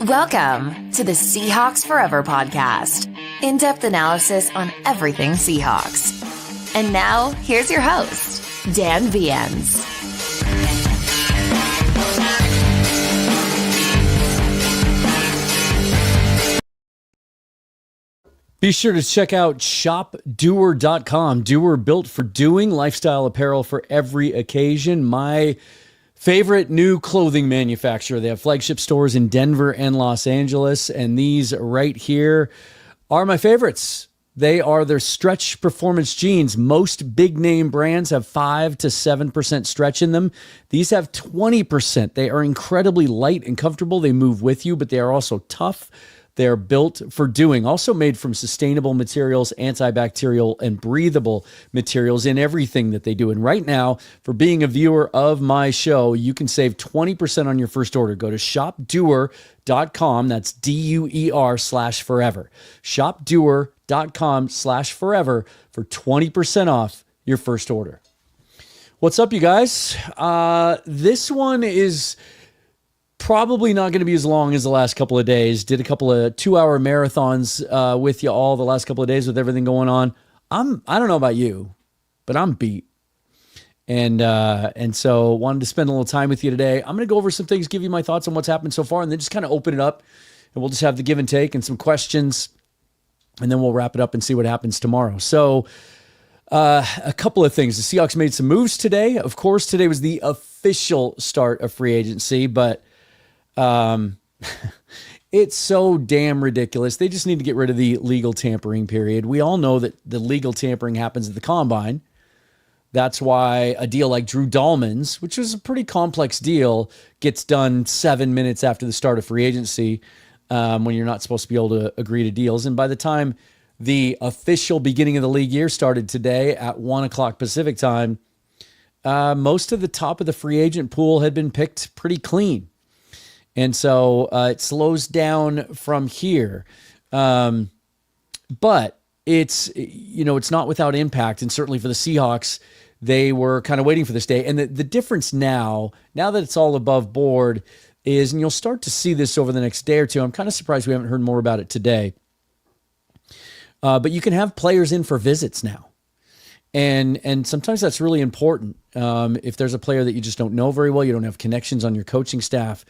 Welcome to the Seahawks Forever podcast. In-depth analysis on everything Seahawks. And now, here's your host, Dan Viens. Be sure to check out shopdoer.com. Doer, built for doing, lifestyle apparel for every occasion. My favorite new clothing manufacturer. They have flagship stores in Denver and Los Angeles, and these right here are my favorites. They are their stretch performance jeans. Most big name brands have 5 to 7% stretch in them. These have 20%. They are incredibly light and comfortable. They move with you, but they are also tough. They're built for doing, also made from sustainable materials, antibacterial and breathable materials in everything that they do. And right now, for being a viewer of my show, you can save 20% on your first order. Go to shopdoer.com. That's DUER/forever. Shopdoer.com/forever for 20% off your first order. What's up, you guys? This one is probably not going to be as long as the last couple of days. Did a couple of 2-hour marathons with you all the last couple of days with everything going on. I don't know about you, but I'm beat. And so wanted to spend a little time with you today. I'm going to go over some things, give you my thoughts on what's happened so far, and then just kind of open it up, and we'll just have the give and take and some questions, and then we'll wrap it up and see what happens tomorrow. So a couple of things. The Seahawks made some moves today. Of course, today was the official start of free agency, but it's so damn ridiculous. They just need to get rid of the legal tampering period. We all know that the legal tampering happens at the combine. That's why a deal like Drew Dahlman's, which was a pretty complex deal, gets done 7 minutes after the start of free agency, when you're not supposed to be able to agree to deals. And by the time the official beginning of the league year started today at 1 o'clock Pacific time, most of the top of the free agent pool had been picked pretty clean. And so it slows down from here. But it's not without impact. And certainly for the Seahawks, they were kind of waiting for this day. And the difference now that it's all above board is, and you'll start to see this over the next day or two. I'm kind of surprised we haven't heard more about it today. But you can have players in for visits now. And sometimes that's really important. If there's a player that you just don't know very well, you don't have connections on your coaching staff,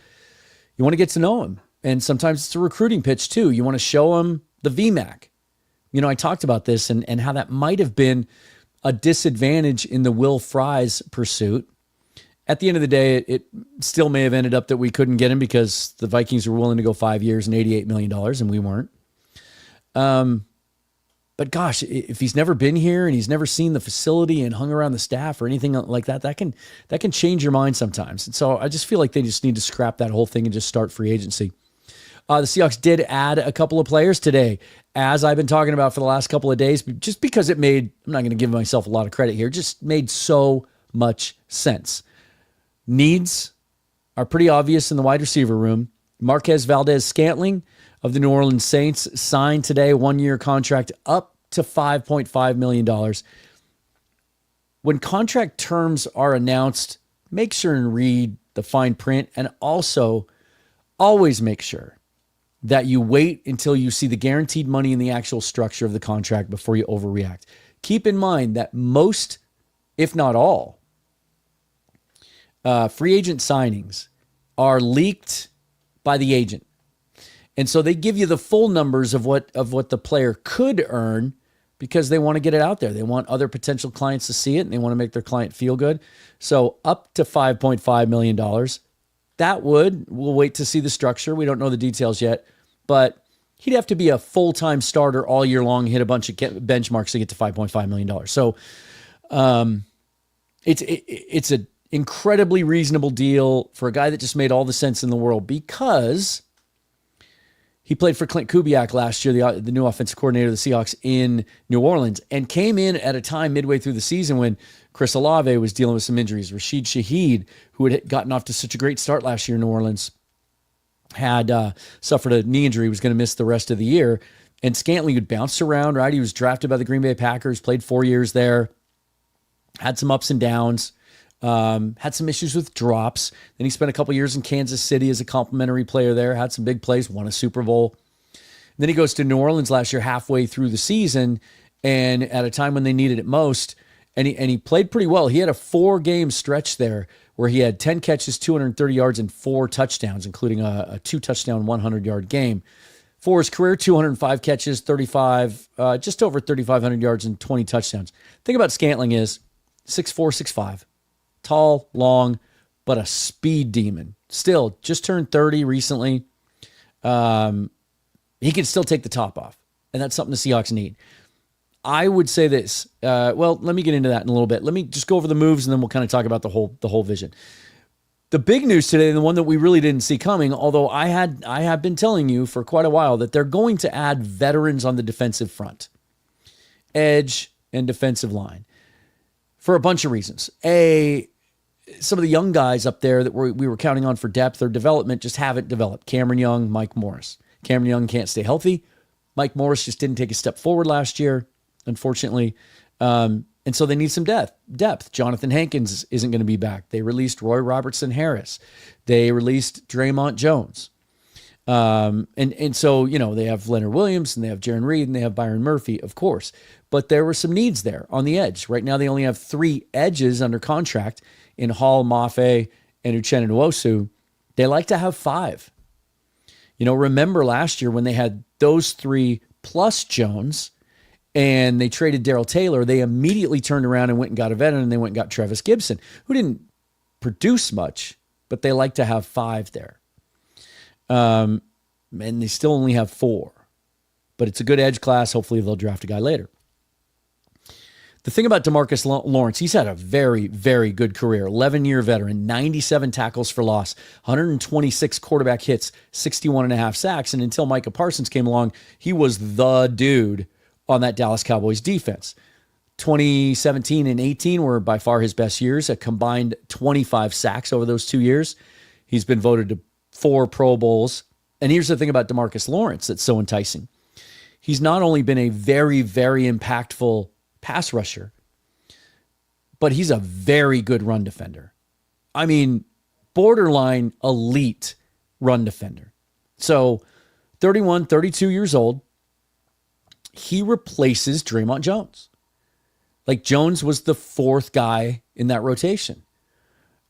you want to get to know him. And sometimes it's a recruiting pitch too. You want to show him the VMAC. I talked about this and how that might have been a disadvantage in the Will Fries pursuit. At the end of the day, it still may have ended up that we couldn't get him because the Vikings were willing to go 5 years and $88 million and we weren't. But gosh, if he's never been here and he's never seen the facility and hung around the staff or anything like that, that can change your mind sometimes. And so I just feel like they just need to scrap that whole thing and just start free agency. The Seahawks did add a couple of players today, as I've been talking about for the last couple of days, just because it made, I'm not going to give myself a lot of credit here, just made so much sense. Needs are pretty obvious in the wide receiver room. Marquez Valdes-Scantling of the New Orleans Saints signed today, 1-year contract up to $5.5 million. When contract terms are announced, make sure and read the fine print, and also always make sure that you wait until you see the guaranteed money in the actual structure of the contract before you overreact. Keep in mind that most, if not all, free agent signings are leaked by the agent. And so they give you the full numbers of what the player could earn because they want to get it out there. They want other potential clients to see it, and they want to make their client feel good. So up to $5.5 million. We'll wait to see the structure. We don't know the details yet, but he'd have to be a full-time starter all year long, hit a bunch of benchmarks to get to $5.5 million. So it's an incredibly reasonable deal for a guy that just made all the sense in the world because he played for Clint Kubiak last year, the new offensive coordinator of the Seahawks in New Orleans, and came in at a time midway through the season when Chris Olave was dealing with some injuries. Rashid Shaheed, who had gotten off to such a great start last year in New Orleans, had suffered a knee injury, was going to miss the rest of the year. And Scantling had bounced around, right? He was drafted by the Green Bay Packers, played 4 years there, had some ups and downs. Had some issues with drops. Then he spent a couple years in Kansas City as a complimentary player there, had some big plays, won a Super Bowl. And then he goes to New Orleans last year halfway through the season, and at a time when they needed it most, and he played pretty well. He had a 4-game stretch there where he had 10 catches, 230 yards, and 4 touchdowns, including a 2-touchdown, 100-yard game. For his career, 205 catches, just over 3,500 yards, and 20 touchdowns. The thing about Scantling is 6'4", 6'5", tall, long, but a speed demon. Still, just turned 30 recently. He can still take the top off, and that's something the Seahawks need. I would say this. Well, let me get into that in a little bit. Let me just go over the moves, and then we'll kind of talk about the whole vision. The big news today, and the one that we really didn't see coming, although I have been telling you for quite a while that they're going to add veterans on the defensive front, edge and defensive line, for a bunch of reasons. Some of the young guys up there that we were counting on for depth or development just haven't developed. Cameron Young, Mike Morris. Cameron Young can't stay healthy. Mike Morris just didn't take a step forward last year, unfortunately. And so they need some depth. Jonathan Hankins isn't going to be back. They released Roy Robertson Harris. They released Draymond Jones. And so, they have Leonard Williams, and they have Jaron Reed, and they have Byron Murphy, of course. But there were some needs there on the edge. Right now they only have 3 edges under contract in Hall, Mafe, and Uchenna Nwosu. They like to have 5. Remember last year when they had those 3 plus Jones, and they traded Darrell Taylor, they immediately turned around and went and got a veteran, and they went and got Travis Gibson, who didn't produce much, but they like to have 5 there. And they still only have 4. But it's a good edge class. Hopefully they'll draft a guy later. The thing about Demarcus Lawrence, he's had a very, very good career. 11-year veteran, 97 tackles for loss, 126 quarterback hits, 61.5 sacks. And until Micah Parsons came along, he was the dude on that Dallas Cowboys defense. 2017 and 18 were by far his best years, a combined 25 sacks over those 2 years. He's been voted to 4 Pro Bowls. And here's the thing about Demarcus Lawrence that's so enticing. He's not only been a very, very impactful pass rusher, but he's a very good run defender. I mean, borderline elite run defender. So 31, 32 years old, he replaces Draymond Jones. Like, Jones was the 4th guy in that rotation.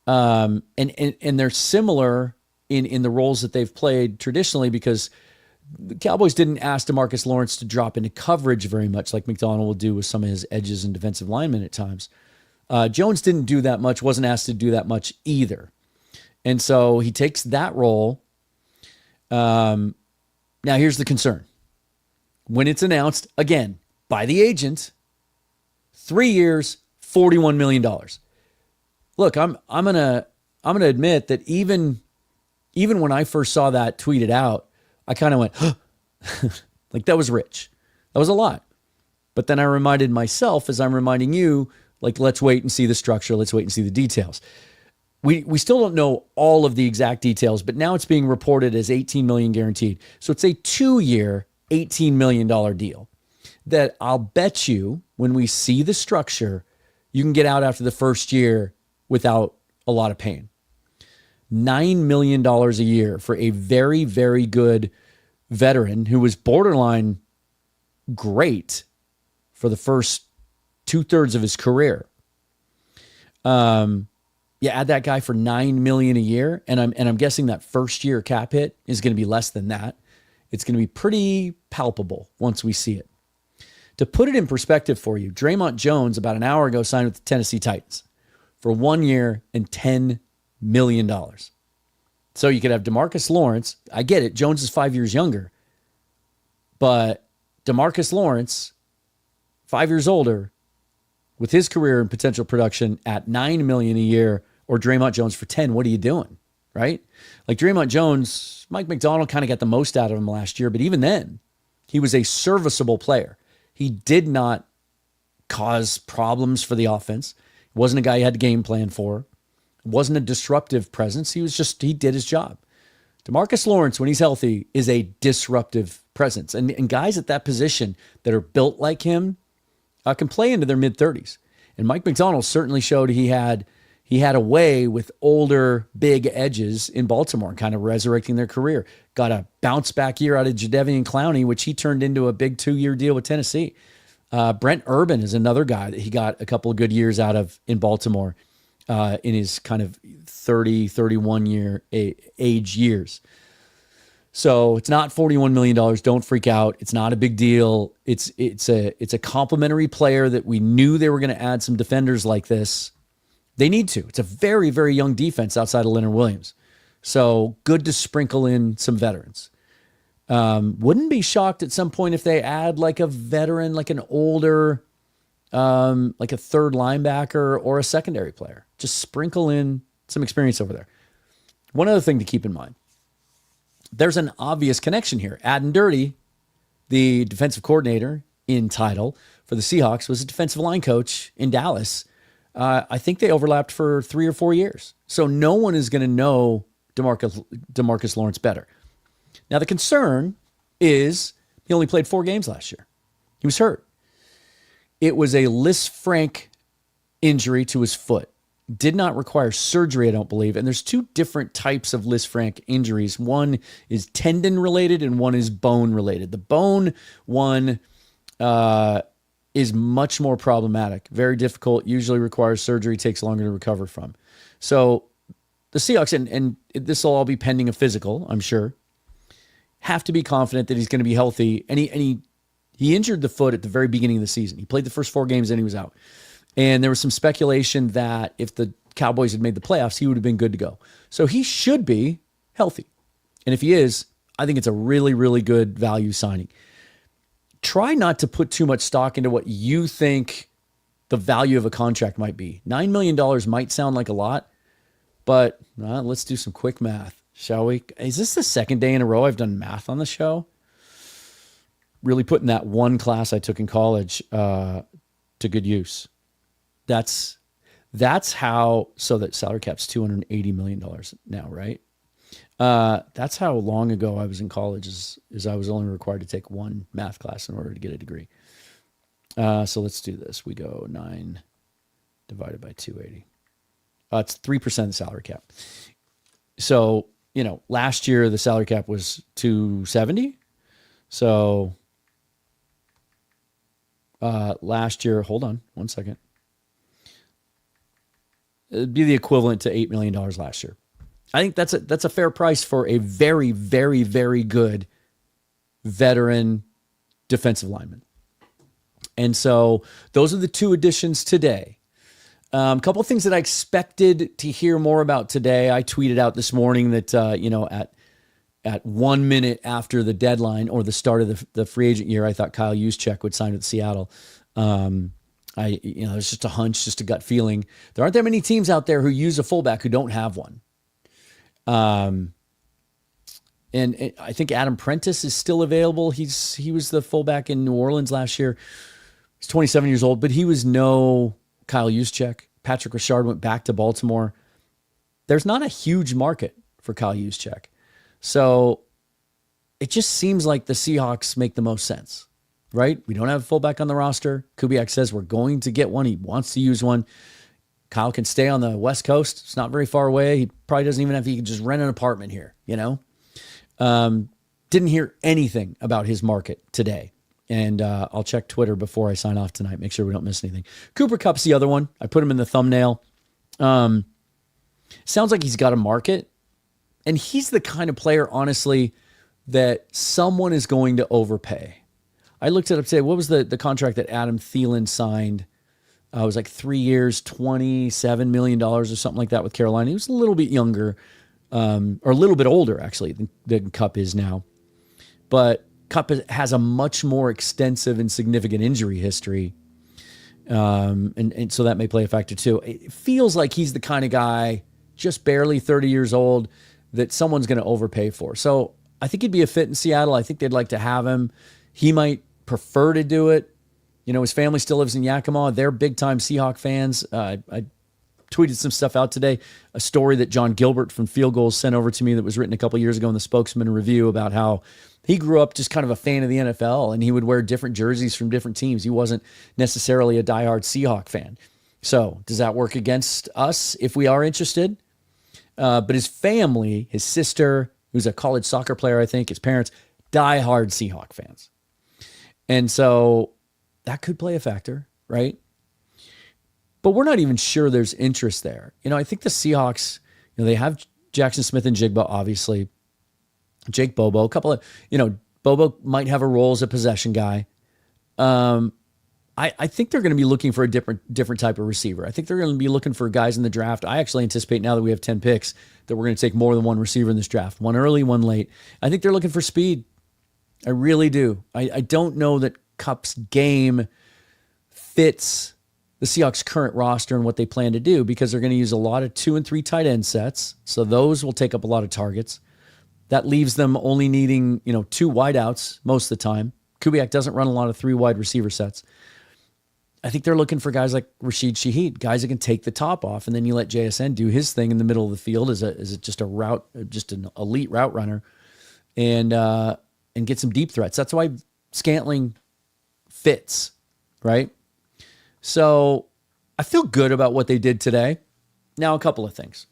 And they're similar in the roles that they've played traditionally, because the Cowboys didn't ask Demarcus Lawrence to drop into coverage very much like McDonald will do with some of his edges and defensive linemen at times. Jones didn't do that much, wasn't asked to do that much either. And so he takes that role. Now, here's the concern. When it's announced, again, by the agent, 3 years, $41 million. Look, I'm gonna admit that even when I first saw that tweeted out, I kind of went, huh. Like, that was rich. That was a lot. But then I reminded myself, as I'm reminding you, like, let's wait and see the structure. Let's wait and see the details. We still don't know all of the exact details, but now it's being reported as $18 million guaranteed. So it's a 2-year, $18 million deal that I'll bet you when we see the structure, you can get out after the first year without a lot of pain. $9 million a year for a very, very good veteran who was borderline great for the first 2/3 of his career. Add that guy for $9 million a year, and I'm guessing that first year cap hit is going to be less than that. It's going to be pretty palpable once we see it. To put it in perspective for you, Draymond Jones about an hour ago signed with the Tennessee Titans for 1 year and $10 million. So you could have Demarcus Lawrence. I get it. Jones is 5 years younger. But Demarcus Lawrence, 5 years older, with his career and potential production at $9 million a year, or Draymond Jones for 10, what are you doing? Right? Like, Draymond Jones, Mike McDonald kind of got the most out of him last year, but even then, he was a serviceable player. He did not cause problems for the offense. He wasn't a guy you had to game plan for. Wasn't a disruptive presence. He did his job. Demarcus Lawrence, when he's healthy, is a disruptive presence. And guys at that position that are built like him can play into their mid-30s. And Mike McDonald certainly showed he had he had a way with older, big edges in Baltimore and kind of resurrecting their career. Got a bounce back year out of Jadeveon Clowney, which he turned into a big 2-year deal with Tennessee. Brent Urban is another guy that he got a couple of good years out of in Baltimore in his kind of 30, 31 year age years. So it's not $41 million. Don't freak out. It's not a big deal. It's a complimentary player that we knew they were going to add some defenders like this. They need to. It's a very, very young defense outside of Leonard Williams. So good to sprinkle in some veterans. Wouldn't be shocked at some point if they add like a veteran, like an older, like a third linebacker or a secondary player. Just sprinkle in some experience over there. One other thing to keep in mind. There's an obvious connection here. Adam Dirty, the defensive coordinator in title for the Seahawks, was a defensive line coach in Dallas. I think they overlapped for 3 or 4 years. So no one is going to know Demarcus Lawrence better. Now, the concern is he only played 4 games last year. He was hurt. It was a Lisfranc injury to his foot. Did not require surgery, I don't believe. And there's 2 different types of Lisfranc injuries. One is tendon related and one is bone related. The bone one is much more problematic, very difficult, usually requires surgery, takes longer to recover from. So the Seahawks, and this will all be pending a physical, I'm sure, have to be confident that he's going to be healthy. And he injured the foot at the very beginning of the season. He played the first 4 games and he was out. And there was some speculation that if the Cowboys had made the playoffs, he would have been good to go. So he should be healthy. And if he is, I think it's a really, really good value signing. Try not to put too much stock into what you think the value of a contract might be. $9 million might sound like a lot, but let's do some quick math, shall we? Is this the second day in a row I've done math on the show? Really putting that one class I took in college to good use. That's how, so that salary cap's $280 million now, right? That's how long ago I was in college is I was only required to take 1 math class in order to get a degree. So let's do this. We go 9 divided by 280. It's 3% of the salary cap. So, last year the salary cap was 270. So last year, hold on 1 second. It'd be the equivalent to $8 million last year. I think that's a fair price for a very, very, very good veteran defensive lineman. And so those are the 2 additions today. A couple of things that I expected to hear more about today. I tweeted out this morning that, at 1 minute after the deadline or the start of the free agent year, I thought Kyle Juszczyk would sign with Seattle. It's just a hunch, just a gut feeling. There aren't that many teams out there who use a fullback who don't have one. And I think Adam Prentice is still available. He was the fullback in New Orleans last year. He's 27 years old, but he was no Kyle Juszczyk. Patrick Richard went back to Baltimore. There's not a huge market for Kyle Juszczyk. So it just seems like the Seahawks make the most sense. Right? We don't have a fullback on the roster. Kubiak says we're going to get one. He wants to use one. Kyle can stay on the West Coast. It's not very far away. He probably doesn't even he can just rent an apartment here, Didn't hear anything about his market today. And I'll check Twitter before I sign off tonight. Make sure we don't miss anything. Cooper Kupp's the other one. I put him in the thumbnail. Sounds like he's got a market. And he's the kind of player, honestly, that someone is going to overpay. I looked it up today. What was the contract that Adam Thielen signed? It was like 3 years, $27 million or something like that with Carolina. He was a little bit younger, or a little bit older, actually, than Kupp is now. But Kupp has a much more extensive and significant injury history. And so that may play a factor too. It feels like he's the kind of guy, just barely 30 years old, that someone's going to overpay for. So I think he'd be a fit in Seattle. I think they'd like to have him. He might prefer to do it. His family still lives in Yakima. They're big-time Seahawk fans. I tweeted some stuff out today, a story that John Gilbert from Field Goals sent over to me that was written a couple years ago in the Spokesman Review about how he grew up just kind of a fan of the NFL, and he would wear different jerseys from different teams. He wasn't necessarily a diehard Seahawk fan. So does that work against us if we are interested? But his family, his sister, who's a college soccer player, I think, his parents, diehard Seahawk fans. And so that could play a factor, right? But we're not even sure there's interest there. I think the Seahawks, they have Jackson Smith and Jigba, obviously. Jake Bobo, a couple of, Bobo might have a role as a possession guy. I think they're going to be looking for a different type of receiver. I think they're going to be looking for guys in the draft. I actually anticipate now that we have 10 picks that we're going to take more than one receiver in this draft. One early, one late. I think they're looking for speed. I really do. I don't know that Kupp's game fits the Seahawks' current roster and what they plan to do, because they're going to use a lot of 2 and 3 tight end sets. So those will take up a lot of targets. That leaves them only needing, 2 wideouts most of the time. Kubiak doesn't run a lot of 3 wide receiver sets. I think they're looking for guys like Rashid Shaheed, guys that can take the top off, and then you let JSN do his thing in the middle of the field as just an elite route runner, and get some deep threats. That's why Scantling fits, right? So I feel good about what they did today. Now, a couple of things.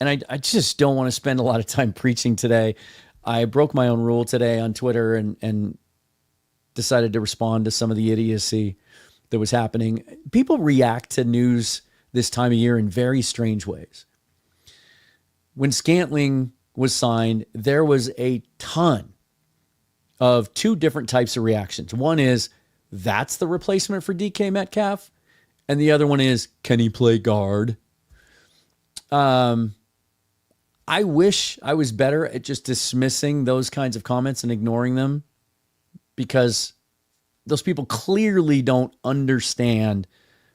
And I just don't want to spend a lot of time preaching today. I broke my own rule today on Twitter and decided to respond to some of the idiocy that was happening. People react to news this time of year in very strange ways. When Scantling was signed, there was a ton of 2 different types of reactions. One is, that's the replacement for DK Metcalf. And the other one is, can he play guard? I wish I was better at just dismissing those kinds of comments and ignoring them, because those people clearly don't understand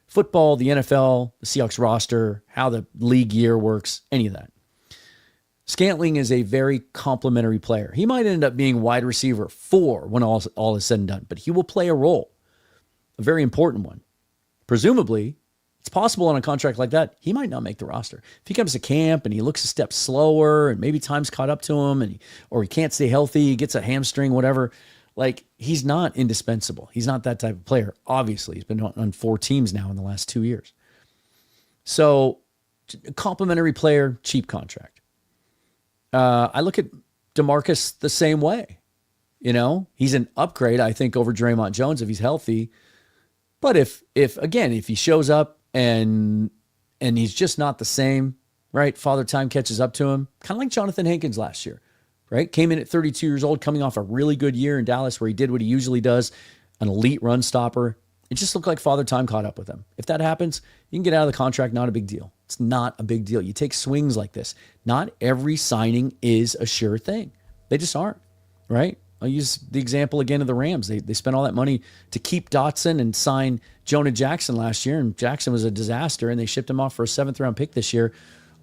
football, the NFL, the Seahawks roster, how the league year works, any of that. Scantling is a very complimentary player. He might end up being wide receiver 4 when all is said and done, but he will play a role, a very important one. Presumably, it's possible on a contract like that, he might not make the roster. If he comes to camp and he looks a step slower and maybe time's caught up to him or he can't stay healthy, he gets a hamstring, whatever, he's not indispensable. He's not that type of player. Obviously, he's been on 4 teams now in the last 2 years. So, complimentary player, cheap contract. I look at Demarcus the same way. He's an upgrade, I think, over Draymond Jones if he's healthy. But if he shows up and he's just not the same, right? Father Time catches up to him, kind of like Jonathan Hankins last year, right? Came in at 32 years old, coming off a really good year in Dallas where he did what he usually does, an elite run stopper. It just looked like Father Time caught up with him. If that happens, you can get out of the contract, not a big deal. It's not a big deal. You take swings like this. Not every signing is a sure thing. They just aren't, right? I'll use the example again of the Rams. They spent all that money to keep Dotson and sign Jonah Jackson last year, and Jackson was a disaster, and they shipped him off for a 7th-round pick this year,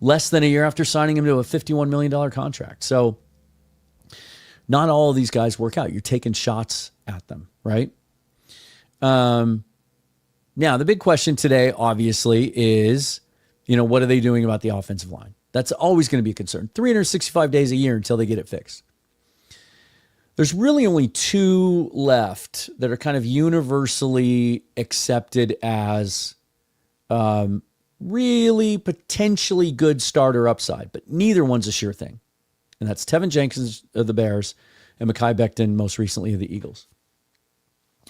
less than a year after signing him to a $51 million contract. So not all of these guys work out. You're taking shots at them, right? Now, the big question today, obviously, is, what are they doing about the offensive line? That's always going to be a concern. 365 days a year until they get it fixed. There's really only 2 left that are kind of universally accepted as really potentially good starter upside, but neither one's a sure thing. And that's Tevin Jenkins of the Bears and Mekhi Becton, most recently of the Eagles.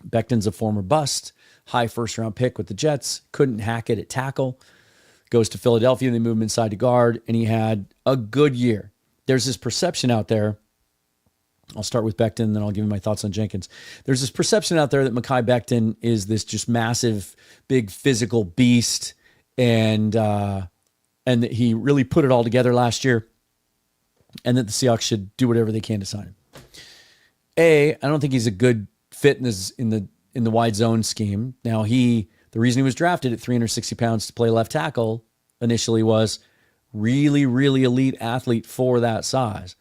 Becton's a former bust, high first-round pick with the Jets, couldn't hack it at tackle, goes to Philadelphia, and they move him inside to guard, and he had a good year. There's this perception out there. I'll start with Becton, then I'll give you my thoughts on Jenkins. There's this perception out there that Mekhi Becton is this just massive, big physical beast, and that he really put it all together last year, and that the Seahawks should do whatever they can to sign him. I don't think he's a good fit in the wide zone scheme. Now, the reason he was drafted at 360 pounds to play left tackle initially was really, really elite athlete for that size.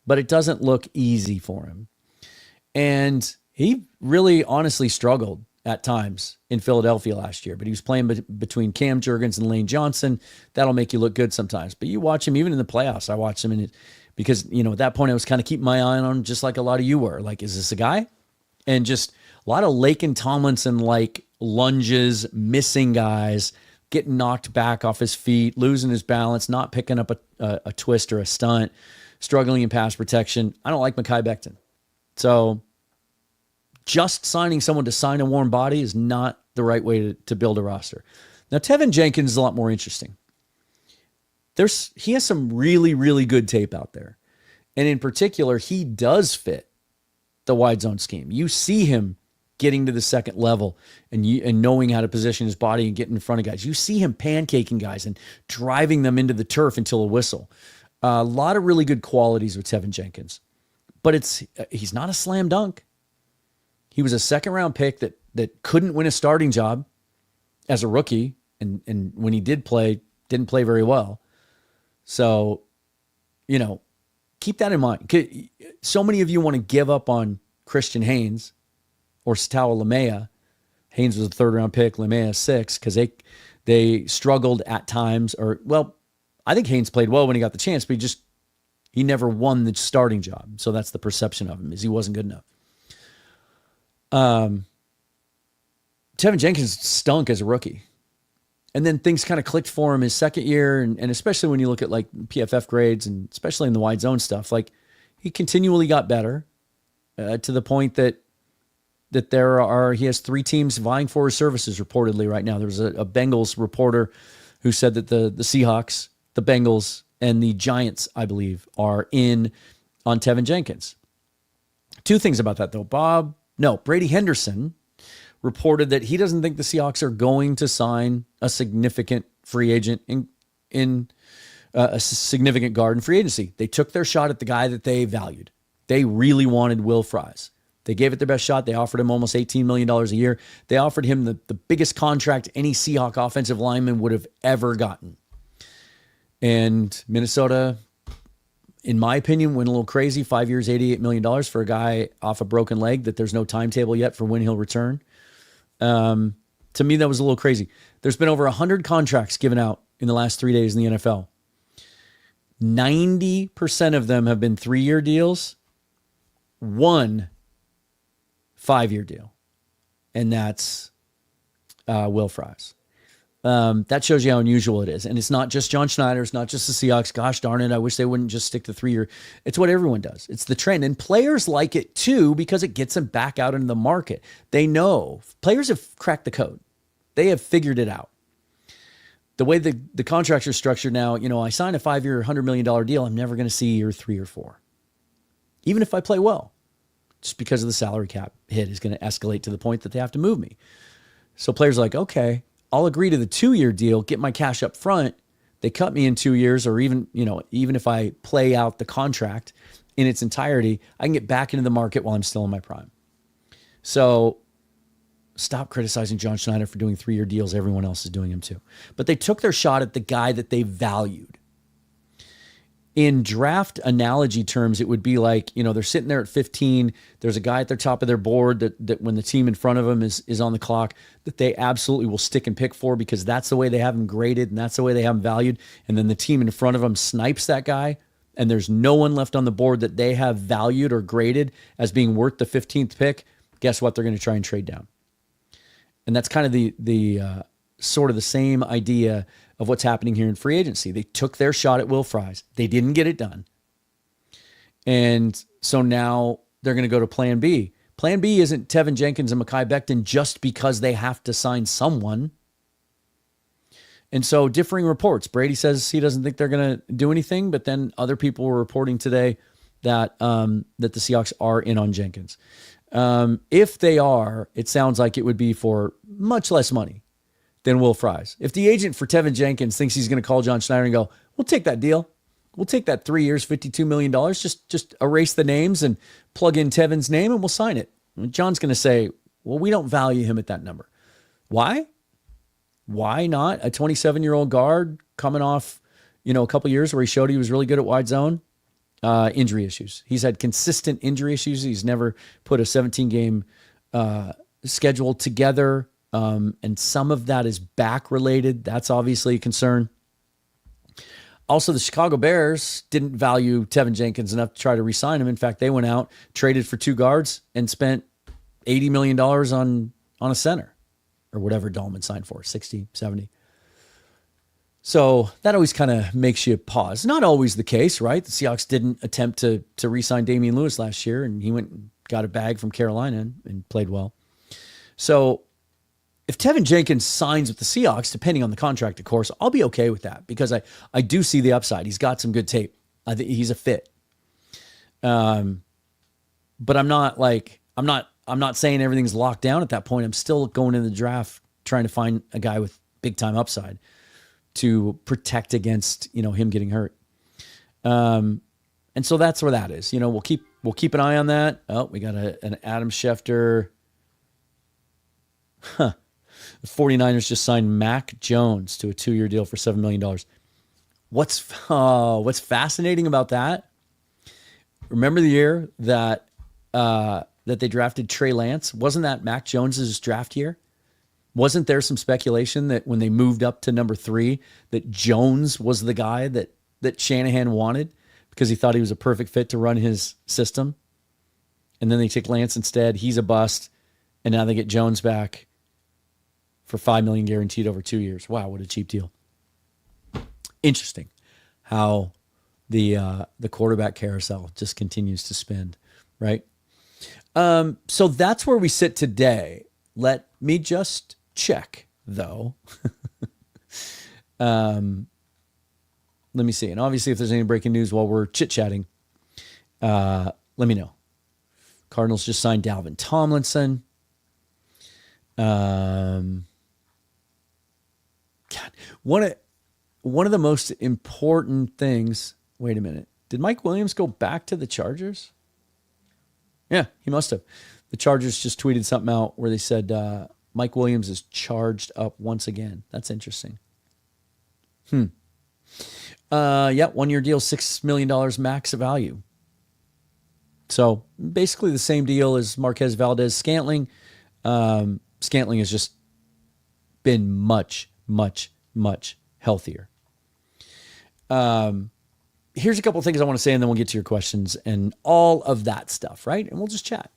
But it doesn't look easy for him. And he really honestly struggled at times in Philadelphia last year, but he was playing between Cam Jurgens and Lane Johnson. That'll make you look good sometimes. But you watch him even in the playoffs. I watched him in it because, at that point I was kind of keeping my eye on him just like a lot of you were. Like, is this a guy? And just a lot of Laken Tomlinson like lunges, missing guys, getting knocked back off his feet, losing his balance, not picking up a twist or a stunt, struggling in pass protection. I don't like Mekhi Becton. So just signing someone to sign a warm body is not the right way to build a roster. Now, Tevin Jenkins is a lot more interesting. He has some really, really good tape out there. And in particular, he does fit the wide zone scheme. You see him getting to the second level and knowing how to position his body and get in front of guys. You see him pancaking guys and driving them into the turf until a whistle. A lot of really good qualities with Tevin Jenkins. But he's not a slam dunk. He was a second-round pick that couldn't win a starting job as a rookie, and when he did play, didn't play very well. So, keep that in mind. So many of you want to give up on Christian Haynes or Satawa Lamea. Haynes was a third-round pick, Lamea 6, because they struggled at times. I think Haynes played well when he got the chance, but he never won the starting job. So that's the perception of him, is he wasn't good enough. Tevin Jenkins stunk as a rookie. And then things kind of clicked for him his second year, and especially when you look at like PFF grades, and especially in the wide zone stuff, like he continually got better to the point that he has 3 teams vying for his services reportedly right now. There was a Bengals reporter who said that the Seahawks, the Bengals, and the Giants, I believe, are in on Tevin Jenkins. 2 things about that though. Brady Henderson reported that he doesn't think the Seahawks are going to sign a significant free agent in a significant guard in free agency. They took their shot at the guy that they valued. They really wanted Will Fries. They gave it their best shot. They offered him almost $18 million a year. They offered him the biggest contract any Seahawk offensive lineman would have ever gotten. And Minnesota, in my opinion, went a little crazy. 5 years, $88 million for a guy off a broken leg that there's no timetable yet for when he'll return. To me, that was a little crazy. There's been over 100 contracts given out in the last 3 days in the NFL. 90% of them have been 3-year deals, 1 5-year deal. And that's Will Fries. That shows you how unusual it is. And it's not just John Schneider. It's not just the Seahawks. Gosh darn it, I wish they wouldn't just stick to 3-year. It's what everyone does. It's the trend. And players like it too because it gets them back out into the market. They know. Players have cracked the code. They have figured it out. The way the contracts are structured now, I sign a 5-year, $100 million deal. I'm never going to see year 3 or 4. Even if I play well. Just because of the salary cap hit is going to escalate to the point that they have to move me. So players are like, okay, I'll agree to the 2-year deal, get my cash up front. They cut me in 2 years, or even if I play out the contract in its entirety, I can get back into the market while I'm still in my prime. So stop criticizing John Schneider for doing 3-year deals. Everyone else is doing them too. But they took their shot at the guy that they valued. In draft analogy terms, it would be like, they're sitting there at 15. There's a guy at the top of their board that when the team in front of them is on the clock, that they absolutely will stick and pick for because that's the way they have him graded and that's the way they have him valued. And then the team in front of them snipes that guy and there's no one left on the board that they have valued or graded as being worth the 15th pick. Guess what? They're going to try and trade down. And that's kind of the sort of the same idea of what's happening here in free agency. They took their shot at Will Fries. They didn't get it done. And so now they're going to go to plan B. Plan B isn't Tevin Jenkins and Mekhi Becton just because they have to sign someone. And so differing reports. Brady says he doesn't think they're going to do anything, but then other people were reporting today that that the Seahawks are in on Jenkins. If they are, it sounds like it would be for much less money than Will Fries. If the agent for Tevin Jenkins thinks he's going to call John Schneider and go, we'll take that deal. We'll take that 3 years, $52 million. Just erase the names and plug in Tevin's name and we'll sign it. And John's going to say, well, we don't value him at that number. Why? Why not? A 27-year-old guard coming off, a couple years where he showed he was really good at wide zone. Injury issues. He's had consistent injury issues. He's never put a 17-game schedule together. And some of that is back related. That's obviously a concern. Also, the Chicago Bears didn't value Tevin Jenkins enough to try to re-sign him. In fact, they went out, traded for 2 guards, and spent $80 million on a center. or whatever Dahlman signed for, 60, 70. So that always kind of makes you pause. Not always the case, right? The Seahawks didn't attempt to re-sign Damian Lewis last year, and he went and got a bag from Carolina and played well. So if Tevin Jenkins signs with the Seahawks, depending on the contract, of course, I'll be okay with that because I do see the upside. He's got some good tape. I think he's a fit. But I'm not saying everything's locked down at that point. I'm still going in the draft trying to find a guy with big time upside to protect against, him getting hurt. And so that's where that is. We'll keep an eye on that. Oh, we got an Adam Schefter. The 49ers just signed Mac Jones to a 2-year deal for $7 million. What's fascinating about that? Remember the year that they drafted Trey Lance? Wasn't that Mac Jones's draft year? Wasn't there some speculation that when they moved up to number 3, that Jones was the guy that Shanahan wanted because he thought he was a perfect fit to run his system? And then they take Lance instead. He's a bust. And now they get Jones back for $5 million guaranteed over 2 years. Wow, what a cheap deal. Interesting how the quarterback carousel just continues to spin, right? So that's where we sit today. Let me just check, though. Let me see. And obviously, if there's any breaking news while we're chit-chatting, let me know. Cardinals just signed Dalvin Tomlinson. God, one of the most important things. Wait a minute. Did Mike Williams go back to the Chargers? Yeah, he must have. The Chargers just tweeted something out where they said Mike Williams is charged up once again. That's interesting. Yeah, 1-year deal, $6 million max value. So basically the same deal as Marquez Valdes-Scantling. Scantling has just been much, much, much healthier. Here's a couple of things I want to say, and then we'll get to your questions and all of that stuff, right? And we'll just chat.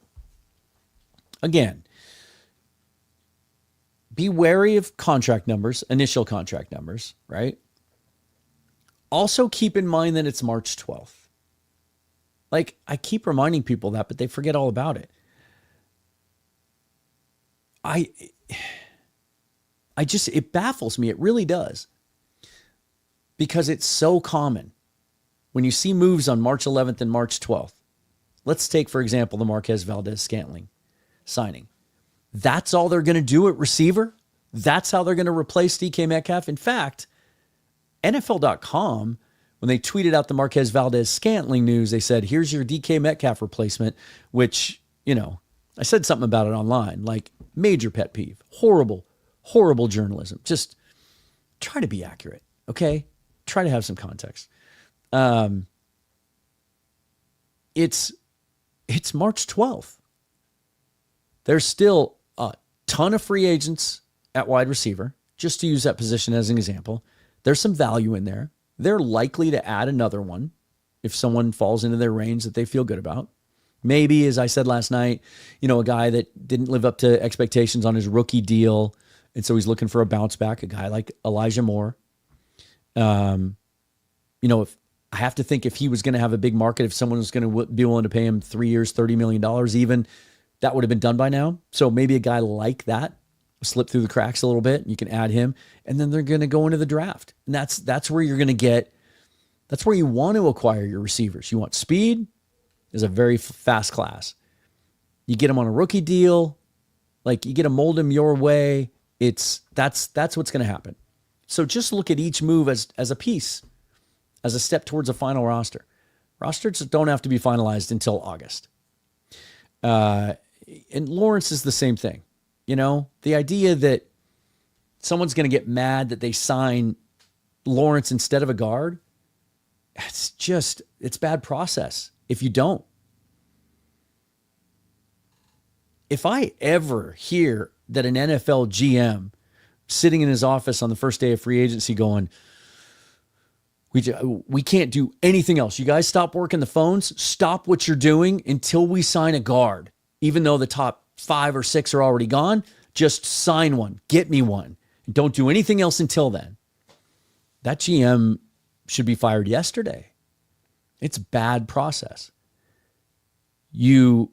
Again, be wary of contract numbers, initial contract numbers, right? Also keep in mind that it's March 12th. Like, I keep reminding people that, but they forget all about it. It baffles me. It really does. Because it's so common. When you see moves on March 11th and March 12th, let's take, for example, the Marquez Valdes-Scantling signing. That's all they're going to do at receiver? That's how they're going to replace DK Metcalf? In fact, NFL.com, when they tweeted out the Marquez Valdes-Scantling news, they said, here's your DK Metcalf replacement, which, I said something about it online, like major pet peeve. Horrible, horrible journalism. Just try to be accurate, okay? Try to have some context. It's March 12th. There's still a ton of free agents at wide receiver, just to use that position as an example. There's some value in there. They're likely to add another one if someone falls into their range that they feel good about. Maybe, as I said last night, a guy that didn't live up to expectations on his rookie deal, and so he's looking for a bounce back, a guy like Elijah Moore. If I have to think if he was going to have a big market, if someone was going to be willing to pay him 3 years, $30 million even, that would have been done by now. So maybe a guy like that slip through the cracks a little bit. You can add him, and then they're going to go into the draft. And that's where you're going to get, that's where you want to acquire your receivers. You want speed. Is a very fast class. You get them on a rookie deal, like you get to mold them your way. That's what's going to happen. So just look at each move as a piece, as a step towards a final roster. Rosters don't have to be finalized until August. And Lawrence is the same thing. The idea that someone's going to get mad that they sign Lawrence instead of a guard, it's bad process if you don't. If I ever hear that an NFL GM sitting in his office on the first day of free agency going, we can't do anything else. You guys stop working the phones. Stop what you're doing until we sign a guard. Even though the top 5 or 6 are already gone, Just sign one. Get me one. Don't do anything else until then. That GM should be fired yesterday. It's bad process. I'm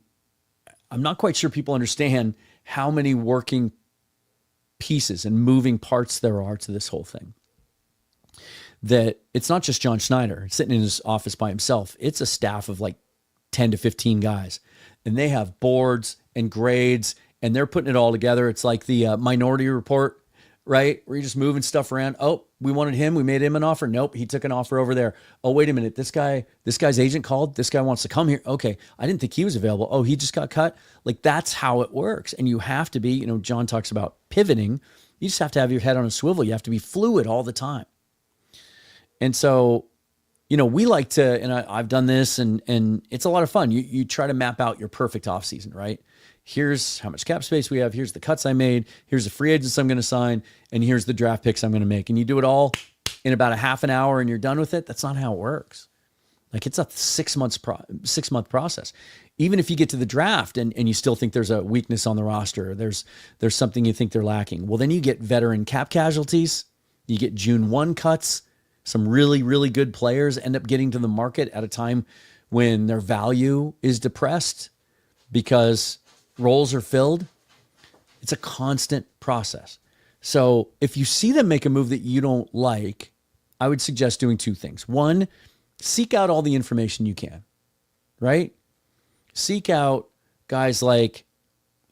not quite sure people understand how many working pieces and moving parts there are to this whole thing. That it's not just John Schneider sitting in his office by himself. It's a staff of like 10 to 15 guys. And they have boards and grades, and they're putting it all together. It's like the Minority Report, right? Where you're just moving stuff around. Oh, we wanted him. We made him an offer. Nope, he took an offer over there. Oh, wait a minute. This guy's agent called. This guy wants to come here. Okay, I didn't think he was available. Oh, he just got cut. Like, that's how it works. And you have to be, John talks about pivoting. You just have to have your head on a swivel. You have to be fluid all the time. And so, we like to, and I've done this, and it's a lot of fun. You try to map out your perfect offseason, right? Here's how much cap space we have. Here's the cuts I made. Here's the free agents I'm going to sign. And here's the draft picks I'm going to make. And you do it all in about a half an hour and you're done with it. That's not how it works. Like, it's a 6 month process. Even if you get to the draft and you still think there's a weakness on the roster, there's something you think they're lacking. Well, then you get veteran cap casualties. You get June 1 cuts. Some really, really good players end up getting to the market at a time when their value is depressed because roles are filled. It's a constant process. So if you see them make a move that you don't like, I would suggest doing two things. One, seek out all the information you can, right? Seek out guys like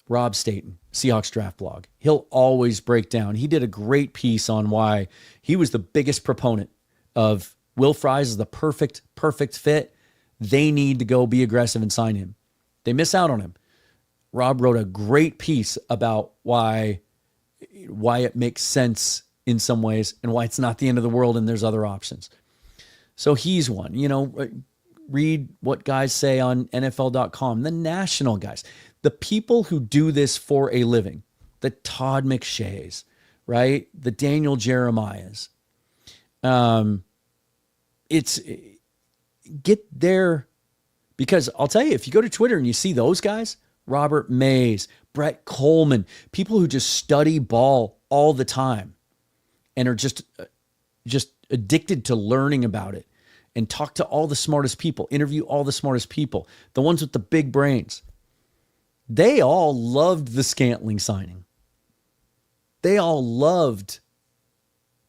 Rob Staten, Seahawks Draft Blog. He'll always break down. He did a great piece on why he was the biggest proponent of Will Fries is the perfect fit. They need to go be aggressive and sign him. They miss out on him. Rob wrote a great piece about why it makes sense in some ways and why it's not the end of the world and there's other options. So he's one. Read what guys say on NFL.com, the national guys, the people who do this for a living, the Todd McShays, right? The Daniel Jeremiahs. It's get there, because I'll tell you, if you go to Twitter and you see those guys, Robert Mays, Brett Coleman, people who just study ball all the time and are just addicted to learning about it and talk to all the smartest people, interview all the smartest people, the ones with the big brains. They all loved the Scantling signing. They all loved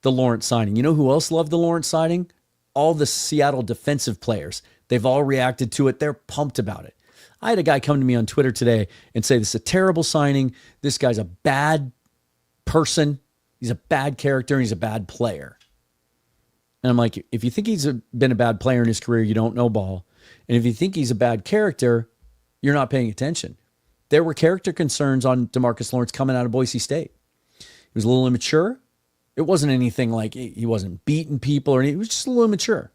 the Lawrence signing. You know who else loved the Lawrence signing? All the Seattle defensive players. They've all reacted to it. They're pumped about it. I had a guy come to me on Twitter today and say, this is a terrible signing. This guy's a bad person. He's a bad character, and he's a bad player. And I'm like, if you think he's been a bad player in his career, you don't know ball. And if you think he's a bad character, you're not paying attention. There were character concerns on Demarcus Lawrence coming out of Boise State. He was a little immature. It wasn't anything like he wasn't beating people or anything. He was just a little immature.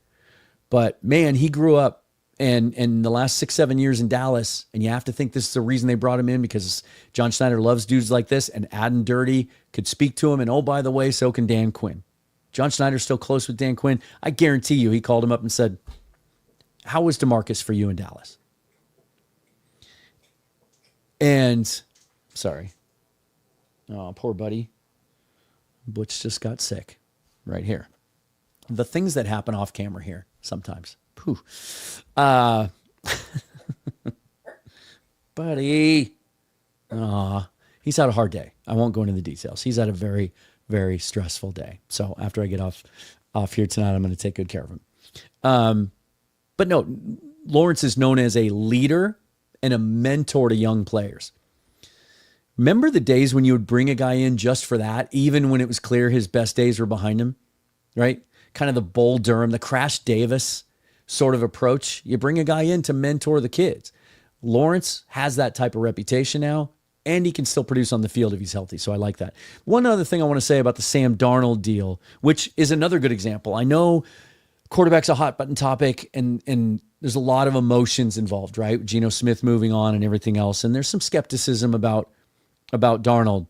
But man, he grew up, and in the last 6-7 years in Dallas, and you have to think this is the reason they brought him in, because John Schneider loves dudes like this, and Adam Dirty could speak to him. And oh, by the way, so can Dan Quinn. John Schneider's still close with Dan Quinn. I guarantee you he called him up and said, how was DeMarcus for you in Dallas? And sorry. Oh, poor buddy. Butch just got sick right here. The things that happen off camera here sometimes. Pooh. Buddy. He's had a hard day. I won't go into the details. He's had a very, very stressful day. So after I get off here tonight, I'm going to take good care of him. But no, Lawrence is known as a leader and a mentor to young players. Remember the days when you would bring a guy in just for that, even when it was clear his best days were behind him, right? Kind of the Bull Durham, the Crash Davis sort of approach. You bring a guy in to mentor the kids. Lawrence has that type of reputation now, and he can still produce on the field if he's healthy. So I like that. One other thing I want to say about the Sam Darnold deal, which is another good example. I know quarterback's a hot button topic, and there's a lot of emotions involved, right? Geno Smith moving on and everything else. And there's some skepticism about Darnold.